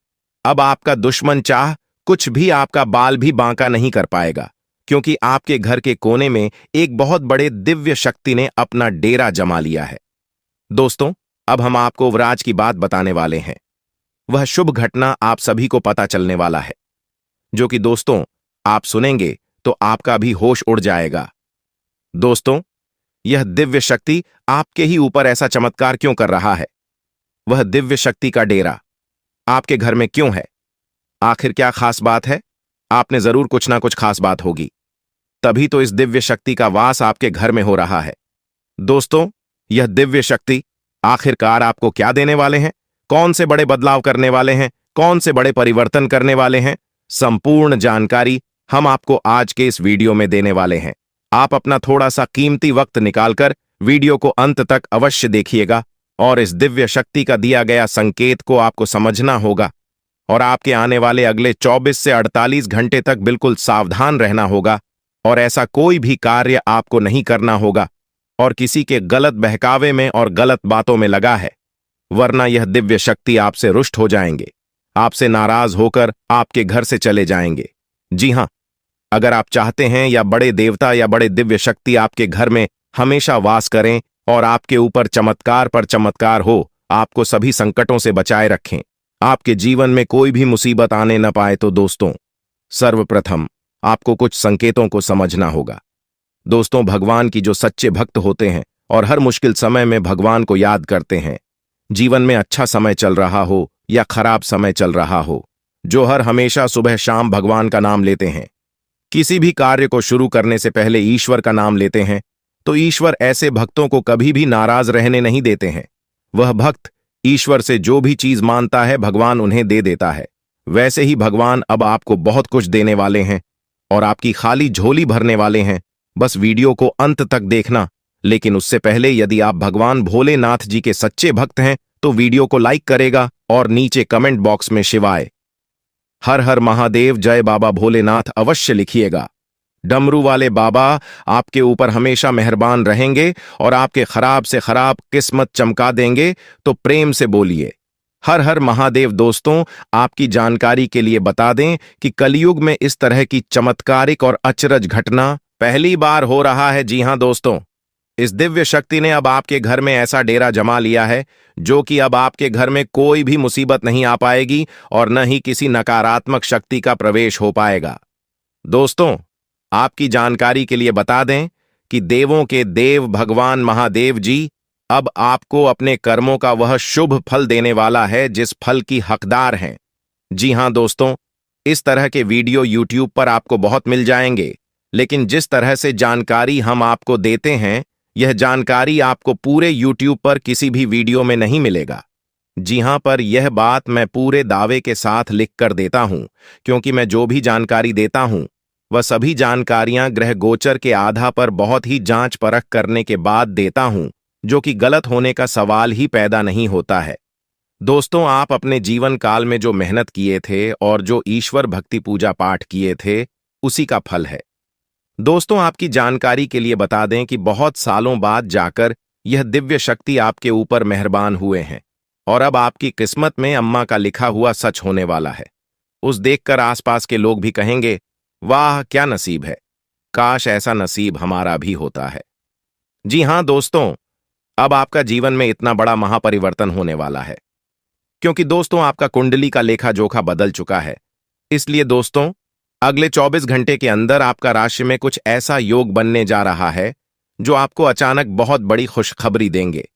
अब आपका दुश्मन चाह कुछ भी आपका बाल भी बांका नहीं कर पाएगा, क्योंकि आपके घर के कोने में एक बहुत बड़े दिव्य शक्ति ने अपना डेरा जमा लिया है। दोस्तों, अब हम आपको वराज की बात बताने वाले हैं। वह शुभ घटना आप सभी को पता चलने वाला है, जो कि दोस्तों आप सुनेंगे तो आपका भी होश उड़ जाएगा। दोस्तों, यह दिव्य शक्ति आपके ही ऊपर ऐसा चमत्कार क्यों कर रहा है? वह दिव्य शक्ति का डेरा आपके घर में क्यों है? आखिर क्या खास बात है? आपने जरूर कुछ ना कुछ खास बात होगी, तभी तो इस दिव्य शक्ति का वास आपके घर में हो रहा है। दोस्तों, यह दिव्य शक्ति आखिरकार आपको क्या देने वाले हैं? कौन से बड़े बदलाव करने वाले हैं? कौन से बड़े परिवर्तन करने वाले हैं? संपूर्ण जानकारी हम आपको आज के इस वीडियो में देने वाले हैं। आप अपना थोड़ा सा कीमती वक्त निकालकर वीडियो को अंत तक अवश्य देखिएगा और इस दिव्य शक्ति का दिया गया संकेत को आपको समझना होगा और आपके आने वाले अगले 24 से 48 घंटे तक बिल्कुल सावधान रहना होगा और ऐसा कोई भी कार्य आपको नहीं करना होगा और किसी के गलत बहकावे में और गलत बातों में लगा है, वरना यह दिव्य शक्ति आपसे रुष्ट हो जाएंगे, आपसे नाराज होकर आपके घर से चले जाएंगे। जी हां, अगर आप चाहते हैं या बड़े देवता या बड़े दिव्य शक्ति आपके घर में हमेशा वास करें और आपके ऊपर चमत्कार पर चमत्कार हो, आपको सभी संकटों से बचाए रखें, आपके जीवन में कोई भी मुसीबत आने न पाए, तो दोस्तों सर्वप्रथम आपको कुछ संकेतों को समझना होगा। दोस्तों, भगवान की जो सच्चे भक्त होते हैं और हर मुश्किल समय में भगवान को याद करते हैं, जीवन में अच्छा समय चल रहा हो या खराब समय चल रहा हो, जो हर हमेशा सुबह शाम भगवान का नाम लेते हैं, किसी भी कार्य को शुरू करने से पहले ईश्वर का नाम लेते हैं, तो ईश्वर ऐसे भक्तों को कभी भी नाराज रहने नहीं देते हैं। वह भक्त ईश्वर से जो भी चीज मांगता है भगवान उन्हें दे देता है। वैसे ही भगवान अब आपको बहुत कुछ देने वाले हैं और आपकी खाली झोली भरने वाले हैं। बस वीडियो को अंत तक देखना, लेकिन उससे पहले यदि आप भगवान भोलेनाथ जी के सच्चे भक्त हैं तो वीडियो को लाइक करेगा और नीचे कमेंट बॉक्स में शिवाय हर हर महादेव जय बाबा भोलेनाथ अवश्य लिखिएगा। डमरू वाले बाबा आपके ऊपर हमेशा मेहरबान रहेंगे और आपके खराब से खराब किस्मत चमका देंगे, तो प्रेम से बोलिए हर हर महादेव। दोस्तों, आपकी जानकारी के लिए बता दें कि कलयुग में इस तरह की चमत्कारिक और अचरज घटना पहली बार हो रहा है। जी हां दोस्तों, इस दिव्य शक्ति ने अब आपके घर में ऐसा डेरा जमा लिया है, जो कि अब आपके घर में कोई भी मुसीबत नहीं आ पाएगी और न ही किसी नकारात्मक शक्ति का प्रवेश हो पाएगा। दोस्तों, आपकी जानकारी के लिए बता दें कि देवों के देव भगवान महादेव जी अब आपको अपने कर्मों का वह शुभ फल देने वाला है जिस फल की हकदार हैं। जी हां दोस्तों, इस तरह के वीडियो YouTube पर आपको बहुत मिल जाएंगे, लेकिन जिस तरह से जानकारी हम आपको देते हैं, यह जानकारी आपको पूरे YouTube पर किसी भी वीडियो में नहीं मिलेगा। जी हां, पर यह बात मैं पूरे दावे के साथ लिख कर देता हूं, क्योंकि मैं जो भी जानकारी देता हूं वह सभी जानकारियां ग्रह गोचर के आधार पर बहुत ही जांच परख करने के बाद देता हूं, जो कि गलत होने का सवाल ही पैदा नहीं होता है। दोस्तों, आप अपने जीवन काल में जो मेहनत किए थे और जो ईश्वर भक्ति पूजा पाठ किए थे, उसी का फल है। दोस्तों, आपकी जानकारी के लिए बता दें कि बहुत सालों बाद जाकर यह दिव्य शक्ति आपके ऊपर मेहरबान हुए हैं और अब आपकी किस्मत में अम्मा का लिखा हुआ सच होने वाला है। उस देखकर आसपास के लोग भी कहेंगे, वाह क्या नसीब है, काश ऐसा नसीब हमारा भी होता है। जी हाँ दोस्तों, अब आपका जीवन में इतना बड़ा महापरिवर्तन होने वाला है क्योंकि दोस्तों आपका कुंडली का लेखा जोखा बदल चुका है। इसलिए दोस्तों अगले 24 घंटे के अंदर आपका राशि में कुछ ऐसा योग बनने जा रहा है जो आपको अचानक बहुत बड़ी खुशखबरी देंगे।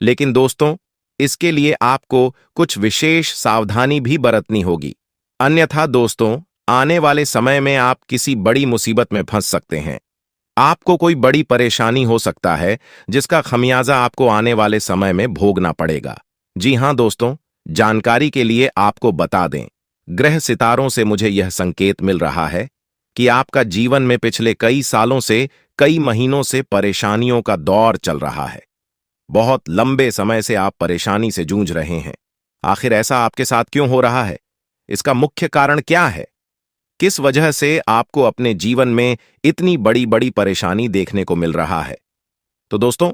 लेकिन दोस्तों इसके लिए आपको कुछ विशेष सावधानी भी बरतनी होगी, अन्यथा दोस्तों आने वाले समय में आप किसी बड़ी मुसीबत में फंस सकते हैं। आपको कोई बड़ी परेशानी हो सकता है जिसका खमियाजा आपको आने वाले समय में भोगना पड़ेगा। जी हां दोस्तों, जानकारी के लिए आपको बता दें, ग्रह सितारों से मुझे यह संकेत मिल रहा है कि आपका जीवन में पिछले कई सालों से, कई महीनों से परेशानियों का दौर चल रहा है। बहुत लंबे समय से आप परेशानी से जूझ रहे हैं। आखिर ऐसा आपके साथ क्यों हो रहा है? इसका मुख्य कारण क्या है? किस वजह से आपको अपने जीवन में इतनी बड़ी बड़ी परेशानी देखने को मिल रहा है? तो दोस्तों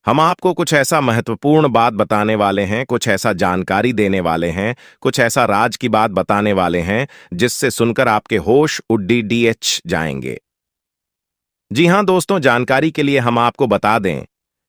हम आपको कुछ ऐसा महत्वपूर्ण बात बताने वाले हैं, कुछ ऐसा जानकारी देने वाले हैं, कुछ ऐसा राज की बात बताने वाले हैं जिससे सुनकर आपके होश उड्डी जाएंगे। जी हां दोस्तों, जानकारी के लिए हम आपको बता दें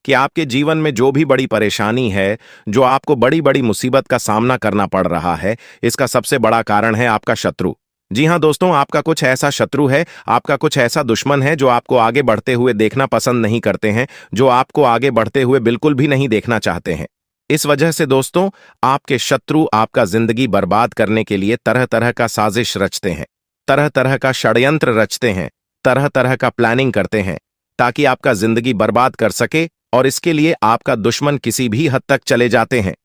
कि आपके जीवन में जो भी बड़ी परेशानी है, जो आपको बड़ी बड़ी मुसीबत का सामना करना पड़ रहा है, इसका सबसे बड़ा कारण है आपका शत्रु। जी हां दोस्तों, आपका कुछ ऐसा शत्रु है, आपका कुछ ऐसा दुश्मन है जो आपको आगे बढ़ते हुए देखना पसंद नहीं करते हैं, जो आपको आगे बढ़ते हुए बिल्कुल भी नहीं देखना चाहते हैं। इस वजह से दोस्तों आपके शत्रु आपका जिंदगी बर्बाद करने के लिए तरह तरह का साजिश रचते हैं, तरह तरह का षड्यंत्र रचते हैं, तरह तरह का प्लानिंग करते हैं ताकि आपका जिंदगी बर्बाद कर सके, और इसके लिए आपका दुश्मन किसी भी हद तक चले जाते हैं।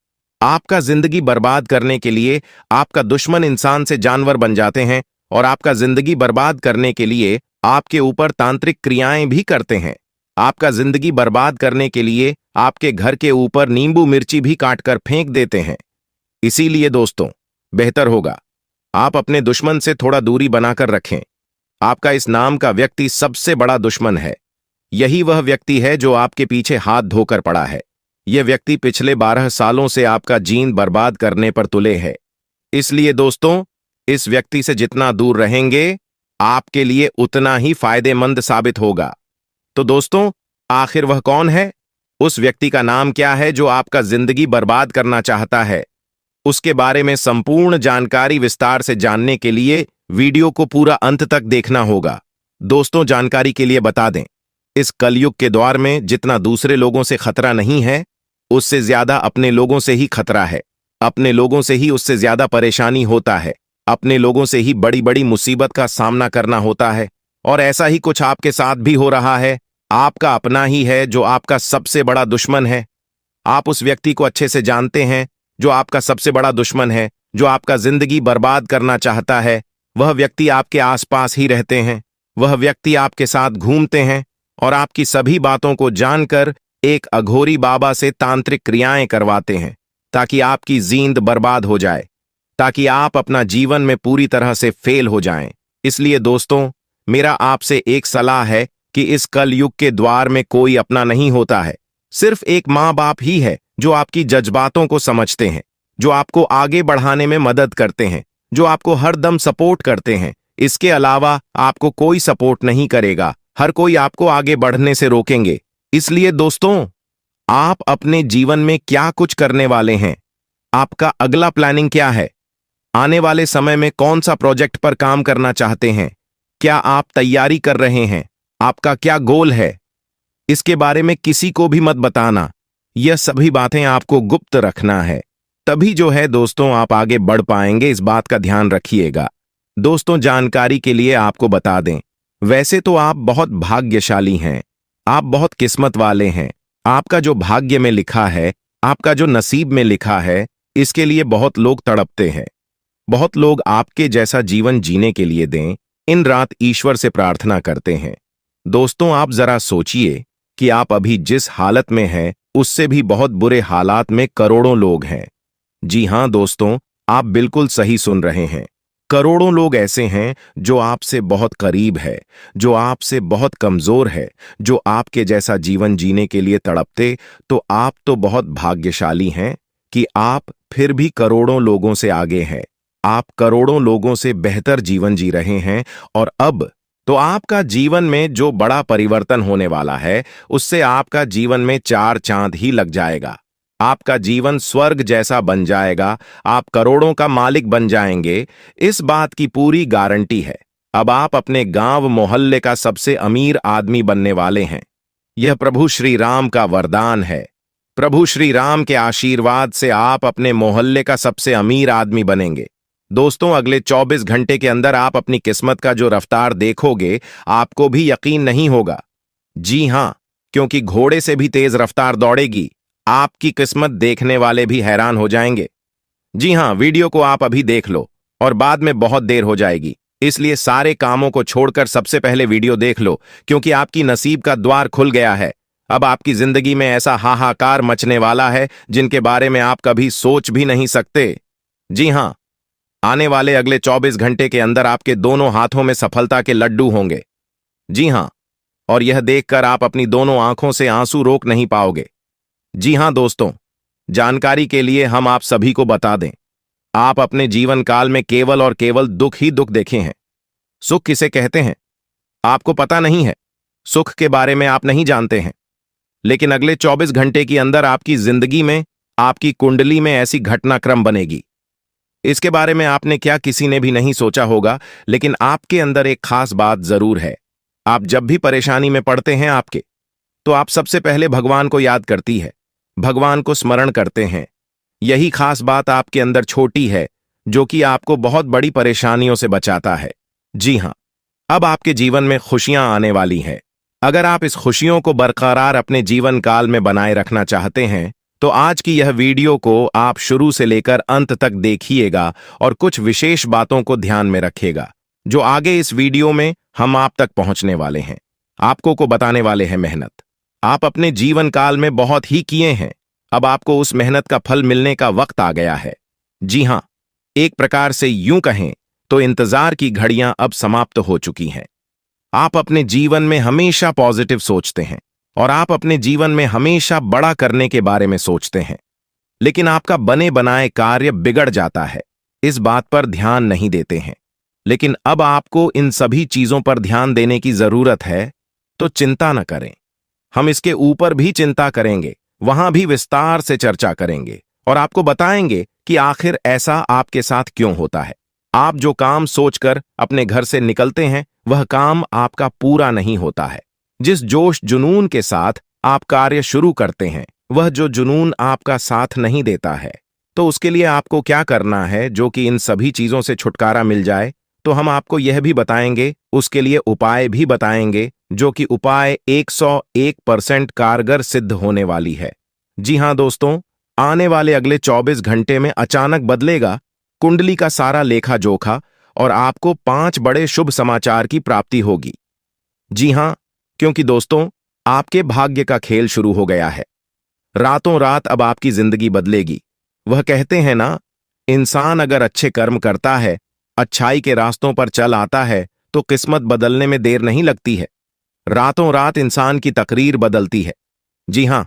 आपका जिंदगी बर्बाद करने के लिए आपका दुश्मन इंसान से जानवर बन जाते हैं, और आपका जिंदगी बर्बाद करने के लिए आपके ऊपर तांत्रिक क्रियाएं भी करते हैं। आपका जिंदगी बर्बाद करने के लिए आपके घर के ऊपर नींबू मिर्ची भी काटकर फेंक देते हैं। इसीलिए दोस्तों बेहतर होगा आप अपने दुश्मन से थोड़ा दूरी बनाकर रखें। आपका इस नाम का व्यक्ति सबसे बड़ा दुश्मन है। यही वह व्यक्ति है जो आपके पीछे हाथ धोकर पड़ा है। यह व्यक्ति पिछले 12 सालों से आपका जीवन बर्बाद करने पर तुले है। इसलिए दोस्तों इस व्यक्ति से जितना दूर रहेंगे आपके लिए उतना ही फायदेमंद साबित होगा। तो दोस्तों आखिर वह कौन है? उस व्यक्ति का नाम क्या है जो आपका जिंदगी बर्बाद करना चाहता है? उसके बारे में संपूर्ण जानकारी विस्तार से जानने के लिए वीडियो को पूरा अंत तक देखना होगा। दोस्तों जानकारी के लिए बता दें, इस कलयुग के दौर में जितना दूसरे लोगों से खतरा नहीं है, उससे ज्यादा अपने लोगों से ही खतरा है। अपने लोगों से ही उससे ज्यादा परेशानी होता है। अपने लोगों से ही बड़ी बड़ी मुसीबत का सामना करना होता है। और ऐसा ही कुछ आपके साथ भी हो रहा है। आपका अपना ही है जो आपका सबसे बड़ा दुश्मन है। आप उस व्यक्ति को अच्छे से जानते हैं जो आपका सबसे बड़ा दुश्मन है, जो आपका जिंदगी बर्बाद करना चाहता है। वह व्यक्ति आपके आसपास ही रहते हैं। वह व्यक्ति आपके साथ घूमते हैं और आपकी सभी बातों को जानकर एक अघोरी बाबा से तांत्रिक क्रियाएं करवाते हैं ताकि आपकी जींद बर्बाद हो जाए, ताकि आप अपना जीवन में पूरी तरह से फेल हो जाएं। इसलिए दोस्तों मेरा आपसे एक सलाह है कि इस कलयुग के द्वार में कोई अपना नहीं होता है। सिर्फ एक माँ बाप ही है जो आपकी जज्बातों को समझते हैं, जो आपको आगे बढ़ाने में मदद करते हैं, जो आपको हर दम सपोर्ट करते हैं। इसके अलावा आपको कोई सपोर्ट नहीं करेगा। हर कोई आपको आगे बढ़ने से रोकेंगे। इसलिए दोस्तों आप अपने जीवन में क्या कुछ करने वाले हैं? आपका अगला प्लानिंग क्या है? आने वाले समय में कौन सा प्रोजेक्ट पर काम करना चाहते हैं? क्या आप तैयारी कर रहे हैं? आपका क्या गोल है? इसके बारे में किसी को भी मत बताना। यह सभी बातें आपको गुप्त रखना है। तभी जो है दोस्तों आप आगे बढ़ पाएंगे। इस बात का ध्यान रखिएगा। दोस्तों जानकारी के लिए आपको बता दें, वैसे तो आप बहुत भाग्यशाली हैं, आप बहुत किस्मत वाले हैं। आपका जो भाग्य में लिखा है, आपका जो नसीब में लिखा है, इसके लिए बहुत लोग तड़पते हैं। बहुत लोग आपके जैसा जीवन जीने के लिए दें, इन रात ईश्वर से प्रार्थना करते हैं। दोस्तों आप जरा सोचिए कि आप अभी जिस हालत में हैं उससे भी बहुत बुरे हालात में करोड़ों लोग हैं। जी हां दोस्तों आप बिल्कुल सही सुन रहे हैं। करोड़ों लोग ऐसे हैं जो आपसे बहुत करीब है, जो आपसे बहुत कमजोर है, जो आपके जैसा जीवन जीने के लिए तड़पते। तो आप तो बहुत भाग्यशाली हैं कि आप फिर भी करोड़ों लोगों से आगे हैं। आप करोड़ों लोगों से बेहतर जीवन जी रहे हैं और अब तो आपका जीवन में जो बड़ा परिवर्तन होने वाला है, उससे आपका जीवन में 4 चांद ही लग जाएगा। आपका जीवन स्वर्ग जैसा बन जाएगा, आप करोड़ों का मालिक बन जाएंगे, इस बात की पूरी गारंटी है। अब आप अपने गांव मोहल्ले का सबसे अमीर आदमी बनने वाले हैं। यह प्रभु श्री राम का वरदान है। प्रभु श्री राम के आशीर्वाद से आप अपने मोहल्ले का सबसे अमीर आदमी बनेंगे। दोस्तों, अगले 24 घंटे के अंदर आप अपनी किस्मत का जो रफ्तार देखोगे, आपको भी यकीन नहीं होगा। जी हां, क्योंकि घोड़े से भी तेज रफ्तार दौड़ेगी। आपकी किस्मत देखने वाले भी हैरान हो जाएंगे। जी हां, वीडियो को आप अभी देख लो और बाद में बहुत देर हो जाएगी, इसलिए सारे कामों को छोड़कर सबसे पहले वीडियो देख लो, क्योंकि आपकी नसीब का द्वार खुल गया है। अब आपकी जिंदगी में ऐसा हाहाकार मचने वाला है जिनके बारे में आप कभी सोच भी नहीं सकते। जी हां, आने वाले अगले 24 घंटे के अंदर आपके दोनों हाथों में सफलता के लड्डू होंगे। जी हां, और यह देखकर आप अपनी दोनों आंखों से आंसू रोक नहीं पाओगे। जी हां दोस्तों, जानकारी के लिए हम आप सभी को बता दें, आप अपने जीवन काल में केवल और केवल दुख ही दुख देखे हैं। सुख किसे कहते हैं आपको पता नहीं है, सुख के बारे में आप नहीं जानते हैं। लेकिन अगले 24 घंटे के अंदर आपकी जिंदगी में, आपकी कुंडली में ऐसी घटनाक्रम बनेगी, इसके बारे में आपने क्या किसी ने भी नहीं सोचा होगा। लेकिन आपके अंदर एक खास बात जरूर है। आप जब भी परेशानी में पड़ते हैं तो आप सबसे पहले भगवान को याद करती है, भगवान को स्मरण करते हैं। यही खास बात आपके अंदर छोटी है, जो कि आपको बहुत बड़ी परेशानियों से बचाता है। जी हां, अब आपके जीवन में खुशियां आने वाली हैं। अगर आप इस खुशियों को बरकरार अपने जीवन काल में बनाए रखना चाहते हैं, तो आज की यह वीडियो को आप शुरू से लेकर अंत तक देखिएगा और कुछ विशेष बातों को ध्यान में रखिएगा, जो आगे इस वीडियो में हम आप तक पहुंचने वाले हैं। आपको को बताने वाले हैं मेहनत। आप अपने जीवन काल में बहुत ही किए हैं, अब आपको उस मेहनत का फल मिलने का वक्त आ गया है। जी हां, एक प्रकार से यूं कहें तो इंतजार की घड़ियां अब समाप्त हो चुकी हैं। आप अपने जीवन में हमेशा पॉजिटिव सोचते हैं और आप अपने जीवन में हमेशा बड़ा करने के बारे में सोचते हैं, लेकिन आपका बने बनाए कार्य बिगड़ जाता है। इस बात पर ध्यान नहीं देते हैं। लेकिन अब आपको इन सभी चीजों पर ध्यान देने की जरूरत है, तो चिंता न करें। हम इसके ऊपर भी चिंता करेंगे, वहां भी विस्तार से चर्चा करेंगे और आपको बताएंगे कि आखिर ऐसा आपके साथ क्यों होता है। आप जो काम सोचकर अपने घर से निकलते हैं, वह काम आपका पूरा नहीं होता है। जिस जोश जुनून के साथ आप कार्य शुरू करते हैं, वह जो जुनून आपका साथ नहीं देता है, तो उसके लिए आपको क्या करना है, जो कि इन सभी चीजों से छुटकारा मिल जाए। तो हम आपको यह भी बताएंगे, उसके लिए उपाय भी बताएंगे, जो कि उपाय 101% कारगर सिद्ध होने वाली है। जी हां दोस्तों, आने वाले अगले 24 घंटे में अचानक बदलेगा कुंडली का सारा लेखा जोखा और आपको 5 बड़े शुभ समाचार की प्राप्ति होगी। जी हां, क्योंकि दोस्तों, आपके भाग्य का खेल शुरू हो गया है। रातों रात अब आपकी जिंदगी बदलेगी। वह कहते हैं ना, इंसान अगर अच्छे कर्म करता है, अच्छाई के रास्तों पर चल आता है, तो किस्मत बदलने में देर नहीं लगती है। रातों रात इंसान की तकरीर बदलती है। जी हां,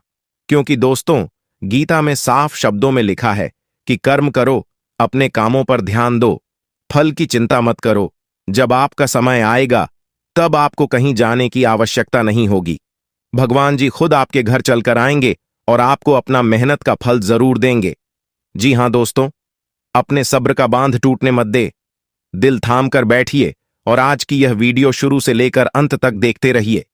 क्योंकि दोस्तों, गीता में साफ शब्दों में लिखा है कि कर्म करो, अपने कामों पर ध्यान दो, फल की चिंता मत करो। जब आपका समय आएगा, तब आपको कहीं जाने की आवश्यकता नहीं होगी। भगवान जी खुद आपके घर चलकर आएंगे और आपको अपना मेहनत का फल जरूर देंगे। जी हां दोस्तों, अपने सब्र का बांध टूटने मत दे, दिल थाम कर बैठिए और आज की यह वीडियो शुरू से लेकर अंत तक देखते रहिए।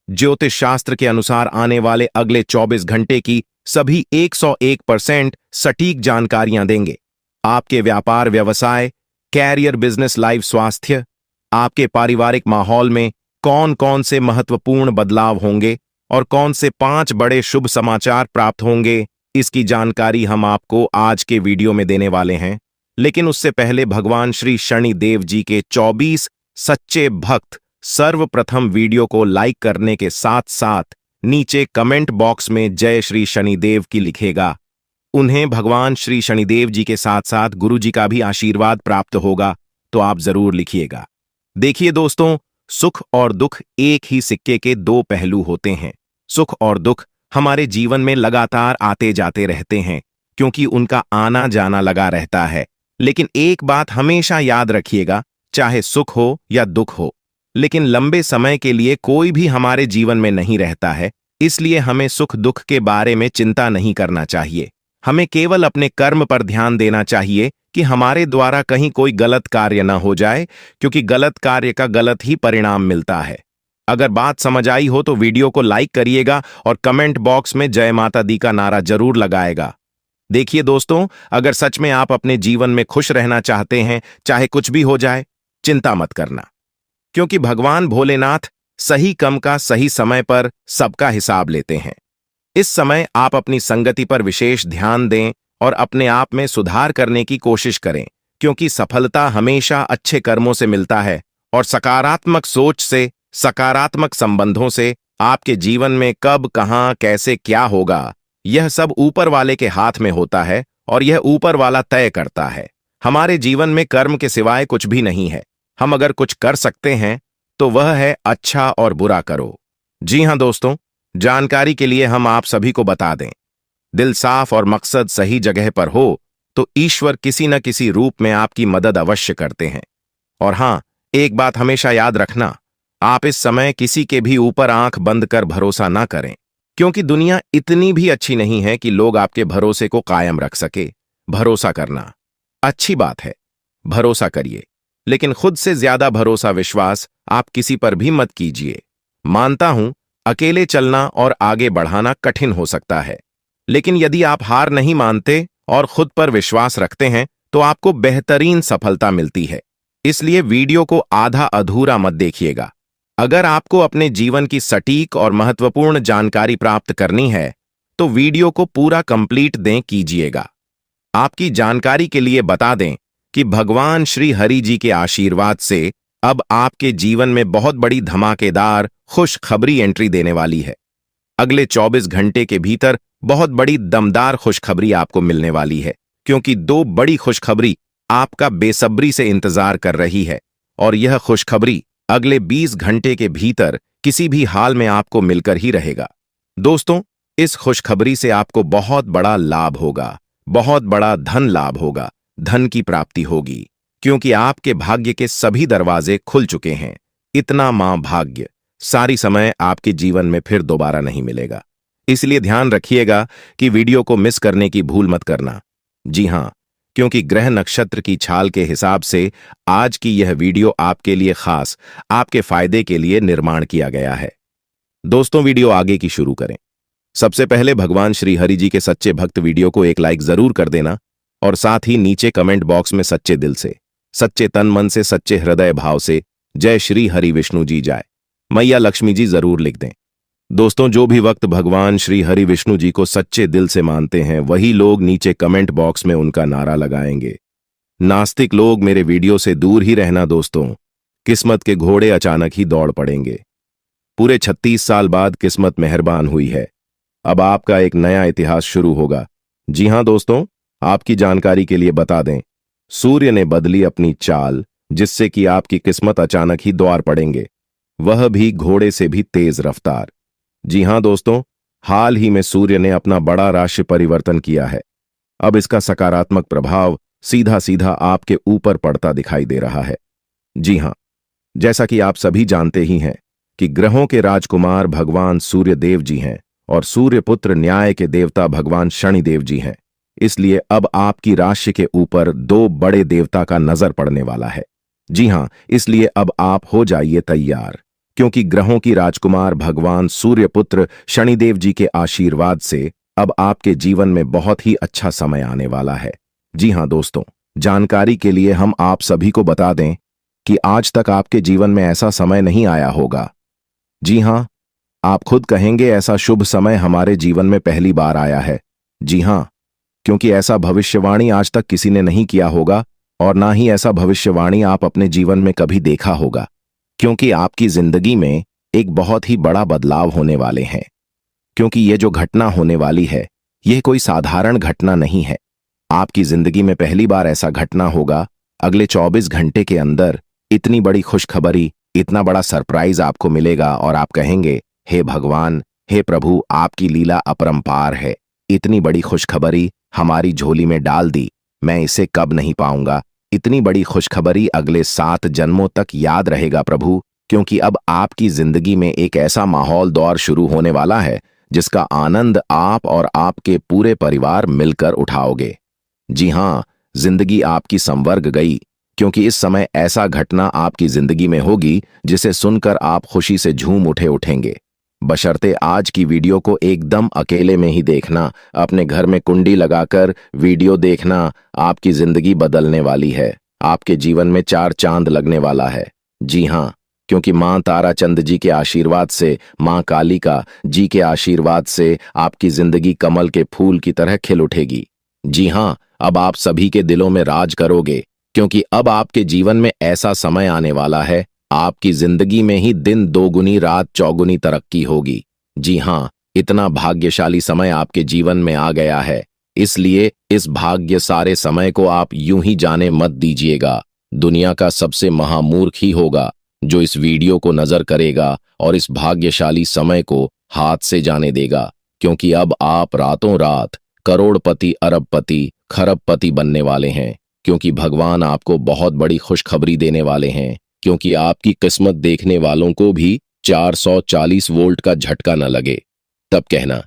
ज्योतिष शास्त्र के अनुसार आने वाले अगले 24 घंटे की सभी 101% सटीक जानकारियां देंगे। आपके व्यापार व्यवसाय, कैरियर, बिजनेस, लाइफ, स्वास्थ्य, आपके पारिवारिक माहौल में कौन कौन से महत्वपूर्ण बदलाव होंगे और कौन से 5 बड़े शुभ समाचार प्राप्त होंगे, इसकी जानकारी हम आपको आज के वीडियो में देने वाले हैं। लेकिन उससे पहले भगवान श्री शनिदेव जी के 24 सच्चे भक्त सर्वप्रथम वीडियो को लाइक करने के साथ साथ नीचे कमेंट बॉक्स में जय श्री शनिदेव की लिखेगा। उन्हें भगवान श्री शनिदेव जी के साथ साथ गुरु जी का भी आशीर्वाद प्राप्त होगा, तो आप जरूर लिखिएगा। देखिए दोस्तों, सुख और दुख एक ही सिक्के के 2 पहलू होते हैं। सुख और दुख हमारे जीवन में लगातार आते जाते रहते हैं, क्योंकि उनका आना जाना लगा रहता है। लेकिन एक बात हमेशा याद रखिएगा, चाहे सुख हो या दुख हो, लेकिन लंबे समय के लिए कोई भी हमारे जीवन में नहीं रहता है, इसलिए हमें सुख दुख के बारे में चिंता नहीं करना चाहिए। हमें केवल अपने कर्म पर ध्यान देना चाहिए कि हमारे द्वारा कहीं कोई गलत कार्य न हो जाए, क्योंकि गलत कार्य का गलत ही परिणाम मिलता है। अगर बात समझ आई हो तो वीडियो को लाइक करिएगा और कमेंट बॉक्स में जय माता दी का नारा जरूर लगाएगा। देखिए दोस्तों, अगर सच में आप अपने जीवन में खुश रहना चाहते हैं, चाहे कुछ भी हो जाए, चिंता मत करना, क्योंकि भगवान भोलेनाथ सही कम का सही समय पर सबका हिसाब लेते हैं। इस समय आप अपनी संगति पर विशेष ध्यान दें और अपने आप में सुधार करने की कोशिश करें, क्योंकि सफलता हमेशा अच्छे कर्मों से मिलता है और सकारात्मक सोच से, सकारात्मक संबंधों से आपके जीवन में कब, कहां, कैसे, क्या होगा, यह सब ऊपर वाले के हाथ में होता है और यह ऊपर वाला तय करता है। हमारे जीवन में कर्म के सिवाय कुछ भी नहीं है। हम अगर कुछ कर सकते हैं तो वह है अच्छा और बुरा करो। जी हां दोस्तों, जानकारी के लिए हम आप सभी को बता दें, दिल साफ और मकसद सही जगह पर हो तो ईश्वर किसी न किसी रूप में आपकी मदद अवश्य करते हैं। और हां, एक बात हमेशा याद रखना, आप इस समय किसी के भी ऊपर आंख बंद कर भरोसा ना करें, क्योंकि दुनिया इतनी भी अच्छी नहीं है कि लोग आपके भरोसे को कायम रख सके। भरोसा करना अच्छी बात है, भरोसा करिए, लेकिन खुद से ज्यादा भरोसा, विश्वास आप किसी पर भी मत कीजिए। मानता हूं, अकेले चलना और आगे बढ़ाना कठिन हो सकता है, लेकिन यदि आप हार नहीं मानते और खुद पर विश्वास रखते हैं तो आपको बेहतरीन सफलता मिलती है। इसलिए वीडियो को आधा अधूरा मत देखिएगा। अगर आपको अपने जीवन की सटीक और महत्वपूर्ण जानकारी प्राप्त करनी है तो वीडियो को पूरा कंप्लीट दें कीजिएगा। आपकी जानकारी के लिए बता दें कि भगवान श्री हरि जी के आशीर्वाद से अब आपके जीवन में बहुत बड़ी धमाकेदार खुशखबरी एंट्री देने वाली है। अगले 24 घंटे के भीतर बहुत बड़ी दमदार खुशखबरी आपको मिलने वाली है, क्योंकि 2 बड़ी खुशखबरी आपका बेसब्री से इंतजार कर रही है और यह खुशखबरी अगले 20 घंटे के भीतर किसी भी हाल में आपको मिलकर ही रहेगा। दोस्तों, इस खुशखबरी से आपको बहुत बड़ा लाभ होगा, बहुत बड़ा धन लाभ होगा, धन की प्राप्ति होगी, क्योंकि आपके भाग्य के सभी दरवाजे खुल चुके हैं। इतना मां भाग्य सारी समय आपके जीवन में फिर दोबारा नहीं मिलेगा। इसलिए ध्यान रखिएगा कि वीडियो को मिस करने की भूल मत करना। जी हां, क्योंकि ग्रह नक्षत्र की छाल के हिसाब से आज की यह वीडियो आपके लिए खास, आपके फायदे के लिए निर्माण किया गया है। दोस्तों, वीडियो आगे की शुरू करें। सबसे पहले भगवान श्री हरि जी के सच्चे भक्त वीडियो को एक लाइक जरूर कर देना और साथ ही नीचे कमेंट बॉक्स में सच्चे दिल से, सच्चे तन मन से, सच्चे हृदय भाव से जय श्री हरि विष्णु जी जाए, मैया लक्ष्मी जी जरूर लिख दें। दोस्तों, जो भी वक्त भगवान श्री हरि विष्णु जी को सच्चे दिल से मानते हैं वही लोग नीचे कमेंट बॉक्स में उनका नारा लगाएंगे। नास्तिक लोग मेरे वीडियो से दूर ही रहना दोस्तों, किस्मत के घोड़े अचानक ही दौड़ पड़ेंगे। पूरे 36 साल बाद किस्मत मेहरबान हुई है, अब आपका एक नया इतिहास शुरू होगा। जी हां दोस्तों, आपकी जानकारी के लिए बता दें, सूर्य ने बदली अपनी चाल, जिससे कि आपकी किस्मत अचानक ही द्वार पड़ेंगे, वह भी घोड़े से भी तेज रफ्तार। जी हां दोस्तों, हाल ही में सूर्य ने अपना बड़ा राशि परिवर्तन किया है। अब इसका सकारात्मक प्रभाव सीधा सीधा आपके ऊपर पड़ता दिखाई दे रहा है। जी हां, जैसा कि आप सभी जानते ही हैं कि ग्रहों के राजकुमार भगवान सूर्य देव जी हैं और सूर्य पुत्र न्याय के देवता भगवान शनिदेव जी हैं। इसलिए अब आपकी राशि के ऊपर 2 बड़े देवता का नजर पड़ने वाला है। जी हां, इसलिए अब आप हो जाइए तैयार, क्योंकि ग्रहों की राजकुमार भगवान सूर्य पुत्र शनिदेव जी के आशीर्वाद से अब आपके जीवन में बहुत ही अच्छा समय आने वाला है। जी हां दोस्तों, जानकारी के लिए हम आप सभी को बता दें कि आज तक आपके जीवन में ऐसा समय नहीं आया होगा। जी हां, आप खुद कहेंगे ऐसा शुभ समय हमारे जीवन में पहली बार आया है। जी हां, क्योंकि ऐसा भविष्यवाणी आज तक किसी ने नहीं किया होगा और ना ही ऐसा भविष्यवाणी आप अपने जीवन में कभी देखा होगा, क्योंकि आपकी जिंदगी में एक बहुत ही बड़ा बदलाव होने वाले हैं। क्योंकि ये जो घटना होने वाली है यह कोई साधारण घटना नहीं है। आपकी जिंदगी में पहली बार ऐसा घटना होगा। अगले 24 घंटे के अंदर इतनी बड़ी खुशखबरी, इतना बड़ा सरप्राइज आपको मिलेगा और आप कहेंगे, हे भगवान, हे प्रभु, आपकी लीला अपरंपार है। इतनी बड़ी खुशखबरी हमारी झोली में डाल दी, मैं इसे कब नहीं पाऊंगा। इतनी बड़ी खुशखबरी अगले 7 जन्मों तक याद रहेगा प्रभु। क्योंकि अब आपकी जिंदगी में एक ऐसा माहौल दौर शुरू होने वाला है जिसका आनंद आप और आपके पूरे परिवार मिलकर उठाओगे। जी हां, जिंदगी आपकी संवर्ग गई, क्योंकि इस समय ऐसा घटना आपकी जिंदगी में होगी जिसे सुनकर आप खुशी से झूम उठेंगे। बशर्ते आज की वीडियो को एकदम अकेले में ही देखना, अपने घर में कुंडी लगाकर वीडियो देखना। आपकी जिंदगी बदलने वाली है, आपके जीवन में 4 चांद लगने वाला है। जी हां, क्योंकि मां ताराचंद जी के आशीर्वाद से, मां कालिका जी के आशीर्वाद से आपकी जिंदगी कमल के फूल की तरह खिल उठेगी। जी हां, अब आप सभी के दिलों में राज करोगे, क्योंकि अब आपके जीवन में ऐसा समय आने वाला है, आपकी जिंदगी में ही दिन 2 गुनी रात 4 गुनी तरक्की होगी। जी हां, इतना भाग्यशाली समय आपके जीवन में आ गया है, इसलिए इस भाग्य सारे समय को आप यूं ही जाने मत दीजिएगा। दुनिया का सबसे महामूर्ख ही होगा जो इस वीडियो को नजर करेगा और इस भाग्यशाली समय को हाथ से जाने देगा, क्योंकि अब आप रातों रात करोड़पति, अरबपति, खरबपति बनने वाले हैं, क्योंकि भगवान आपको बहुत बड़ी खुशखबरी देने वाले हैं, क्योंकि आपकी किस्मत देखने वालों को भी 440 वोल्ट का झटका न लगे, तब कहना।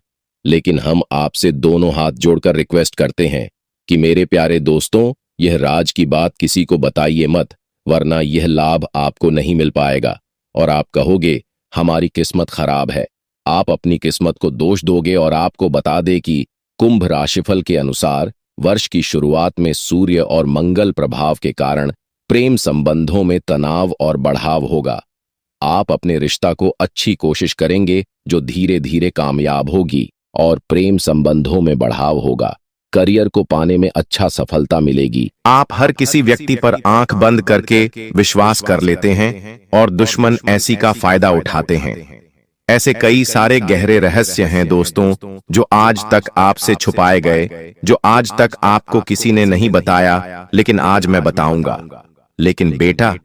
लेकिन हम आपसे दोनों हाथ जोड़कर रिक्वेस्ट करते हैं कि मेरे प्यारे दोस्तों, यह राज की बात किसी को बताइए मत, वरना यह लाभ आपको नहीं मिल पाएगा और आप कहोगे हमारी किस्मत खराब है। आप अपनी किस्मत को दोष दोगे और आपको बता दे कि कुंभ राशिफल के अनुसार वर्ष की शुरुआत में सूर्य और मंगल प्रभाव के कारण प्रेम संबंधों में तनाव और बढ़ाव होगा। आप अपने रिश्ता को अच्छी कोशिश करेंगे जो धीरे धीरे कामयाब होगी और प्रेम संबंधों में बढ़ाव होगा। करियर को पाने में अच्छा सफलता मिलेगी। आप हर किसी व्यक्ति पर आंख बंद करके विश्वास कर लेते हैं और दुश्मन ऐसी का फायदा उठाते हैं। ऐसे कई सारे गहरे रहस्य हैं दोस्तों, जो आज तक आपसे छुपाए गए, जो आज तक आपको किसी ने नहीं बताया, लेकिन आज मैं बताऊंगा। लेकिन बेटा,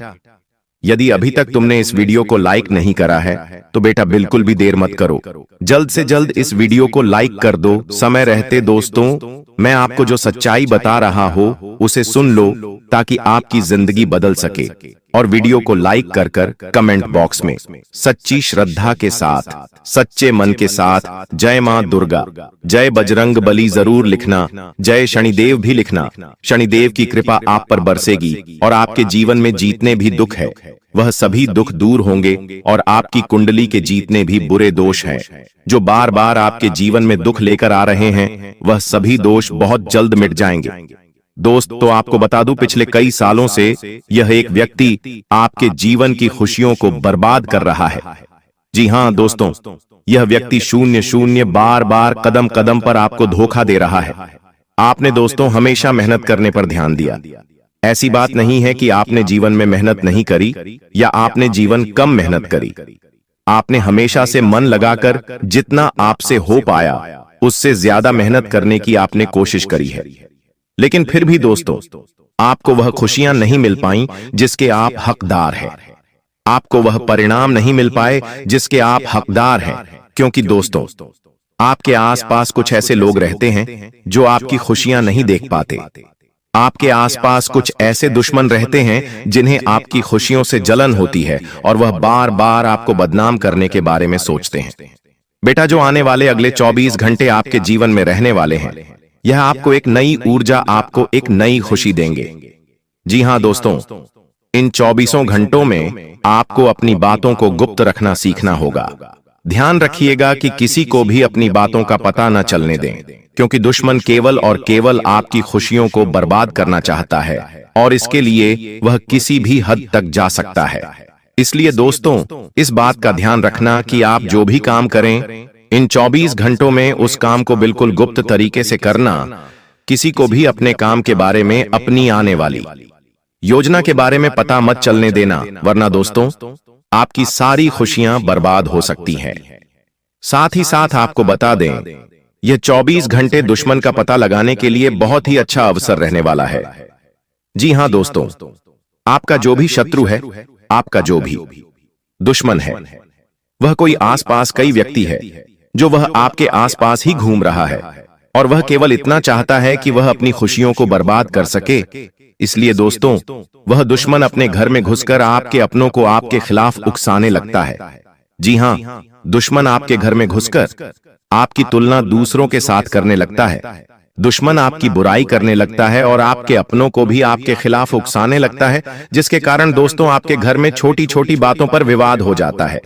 यदि अभी तक तुमने इस वीडियो को लाइक नहीं करा है तो बेटा बिल्कुल भी देर मत करो, जल्द से जल्द इस वीडियो को लाइक कर दो। समय रहते दोस्तों, मैं आपको जो सच्चाई बता रहा हूं उसे सुन लो, ताकि आपकी जिंदगी बदल सके। और वीडियो को लाइक कर कमेंट बॉक्स में सच्ची श्रद्धा के साथ, सच्चे मन के साथ जय मां दुर्गा, जय बजरंग बली जरूर लिखना, जय शनिदेव भी लिखना। शनिदेव की कृपा आप पर बरसेगी और आपके जीवन में जितने भी दुख है वह सभी दुख दूर होंगे, और आपकी कुंडली के जितने भी बुरे दोष हैं जो बार बार आपके जीवन में दुख लेकर आ रहे हैं, वह सभी दोष बहुत जल्द मिट जाएंगे। दोस्त, तो आपको बता दूं, पिछले कई सालों से यह एक व्यक्ति आपके जीवन की खुशियों को बर्बाद कर रहा है। जी हां दोस्तों, यह व्यक्ति 0-0 बार बार कदम कदम पर आपको धोखा दे रहा है। आपने दोस्तों हमेशा मेहनत करने पर ध्यान दिया। ऐसी बात नहीं है कि आपने जीवन में मेहनत नहीं करी या आपने जीवन कम मेहनत करी। आपने हमेशा से मन लगाकर जितना आपसे हो पाया उससे ज्यादा मेहनत करने की आपने कोशिश करी है। लेकिन फिर भी दोस्तों, आपको वह खुशियां नहीं मिल पाई जिसके आप हकदार हैं। आपको वह परिणाम नहीं मिल पाए जिसके आप हकदार हैं, क्योंकि दोस्तों आपके आसपास कुछ ऐसे लोग रहते हैं जो आपकी खुशियां नहीं देख पाते। आपके आसपास कुछ ऐसे दुश्मन रहते हैं जिन्हें आपकी खुशियों से जलन होती है और वह बार बार आपको बदनाम करने के बारे में सोचते हैं। बेटा, जो आने वाले अगले 24 घंटे आपके जीवन में रहने वाले हैं, यह आपको एक नई ऊर्जा, आपको एक नई खुशी देंगे। जी हां दोस्तों, इन 24 घंटों में आपको अपनी बातों को गुप्त रखना सीखना होगा। ध्यान रखिएगा कि किसी को भी अपनी बातों का पता न चलने दें, क्योंकि दुश्मन केवल और केवल आपकी खुशियों को बर्बाद करना चाहता है और इसके लिए वह किसी भी हद तक जा सकता है। इसलिए दोस्तों, इस बात का ध्यान रखना कि आप जो भी काम करें, इन 24 घंटों में उस काम को बिल्कुल गुप्त तरीके से करना। किसी को भी अपने काम के बारे में, अपनी आने वाली योजना के बारे में पता मत चलने देना, वरना दोस्तों आपकी सारी खुशियां बर्बाद हो सकती हैं। साथ ही साथ आपको बता दें, यह 24 घंटे दुश्मन का पता लगाने के लिए बहुत ही अच्छा अवसर रहने वाला है। जी हां दोस्तों, आपका जो भी शत्रु है, आपका जो भी दुश्मन है, वह कोई आसपास कई व्यक्ति है जो वह आपके आसपास ही घूम रहा है और वह केवल इतना चाहता है कि वह अपनी खुशियों को बर्बाद कर सके इसलिए दोस्तों, वह दुश्मन अपने घर में घुसकर आपके अपनों को आपके खिलाफ उकसाने लगता है। जी हां, दुश्मन आपके घर में घुसकर आपकी तुलना दूसरों के साथ करने लगता है। दुश्मन आपकी बुराई करने लगता है और आपके अपनों को भी आपके खिलाफ उकसाने लगता है, जिसके कारण दोस्तों आपके घर में छोटी छोटी बातों पर विवाद हो जाता है।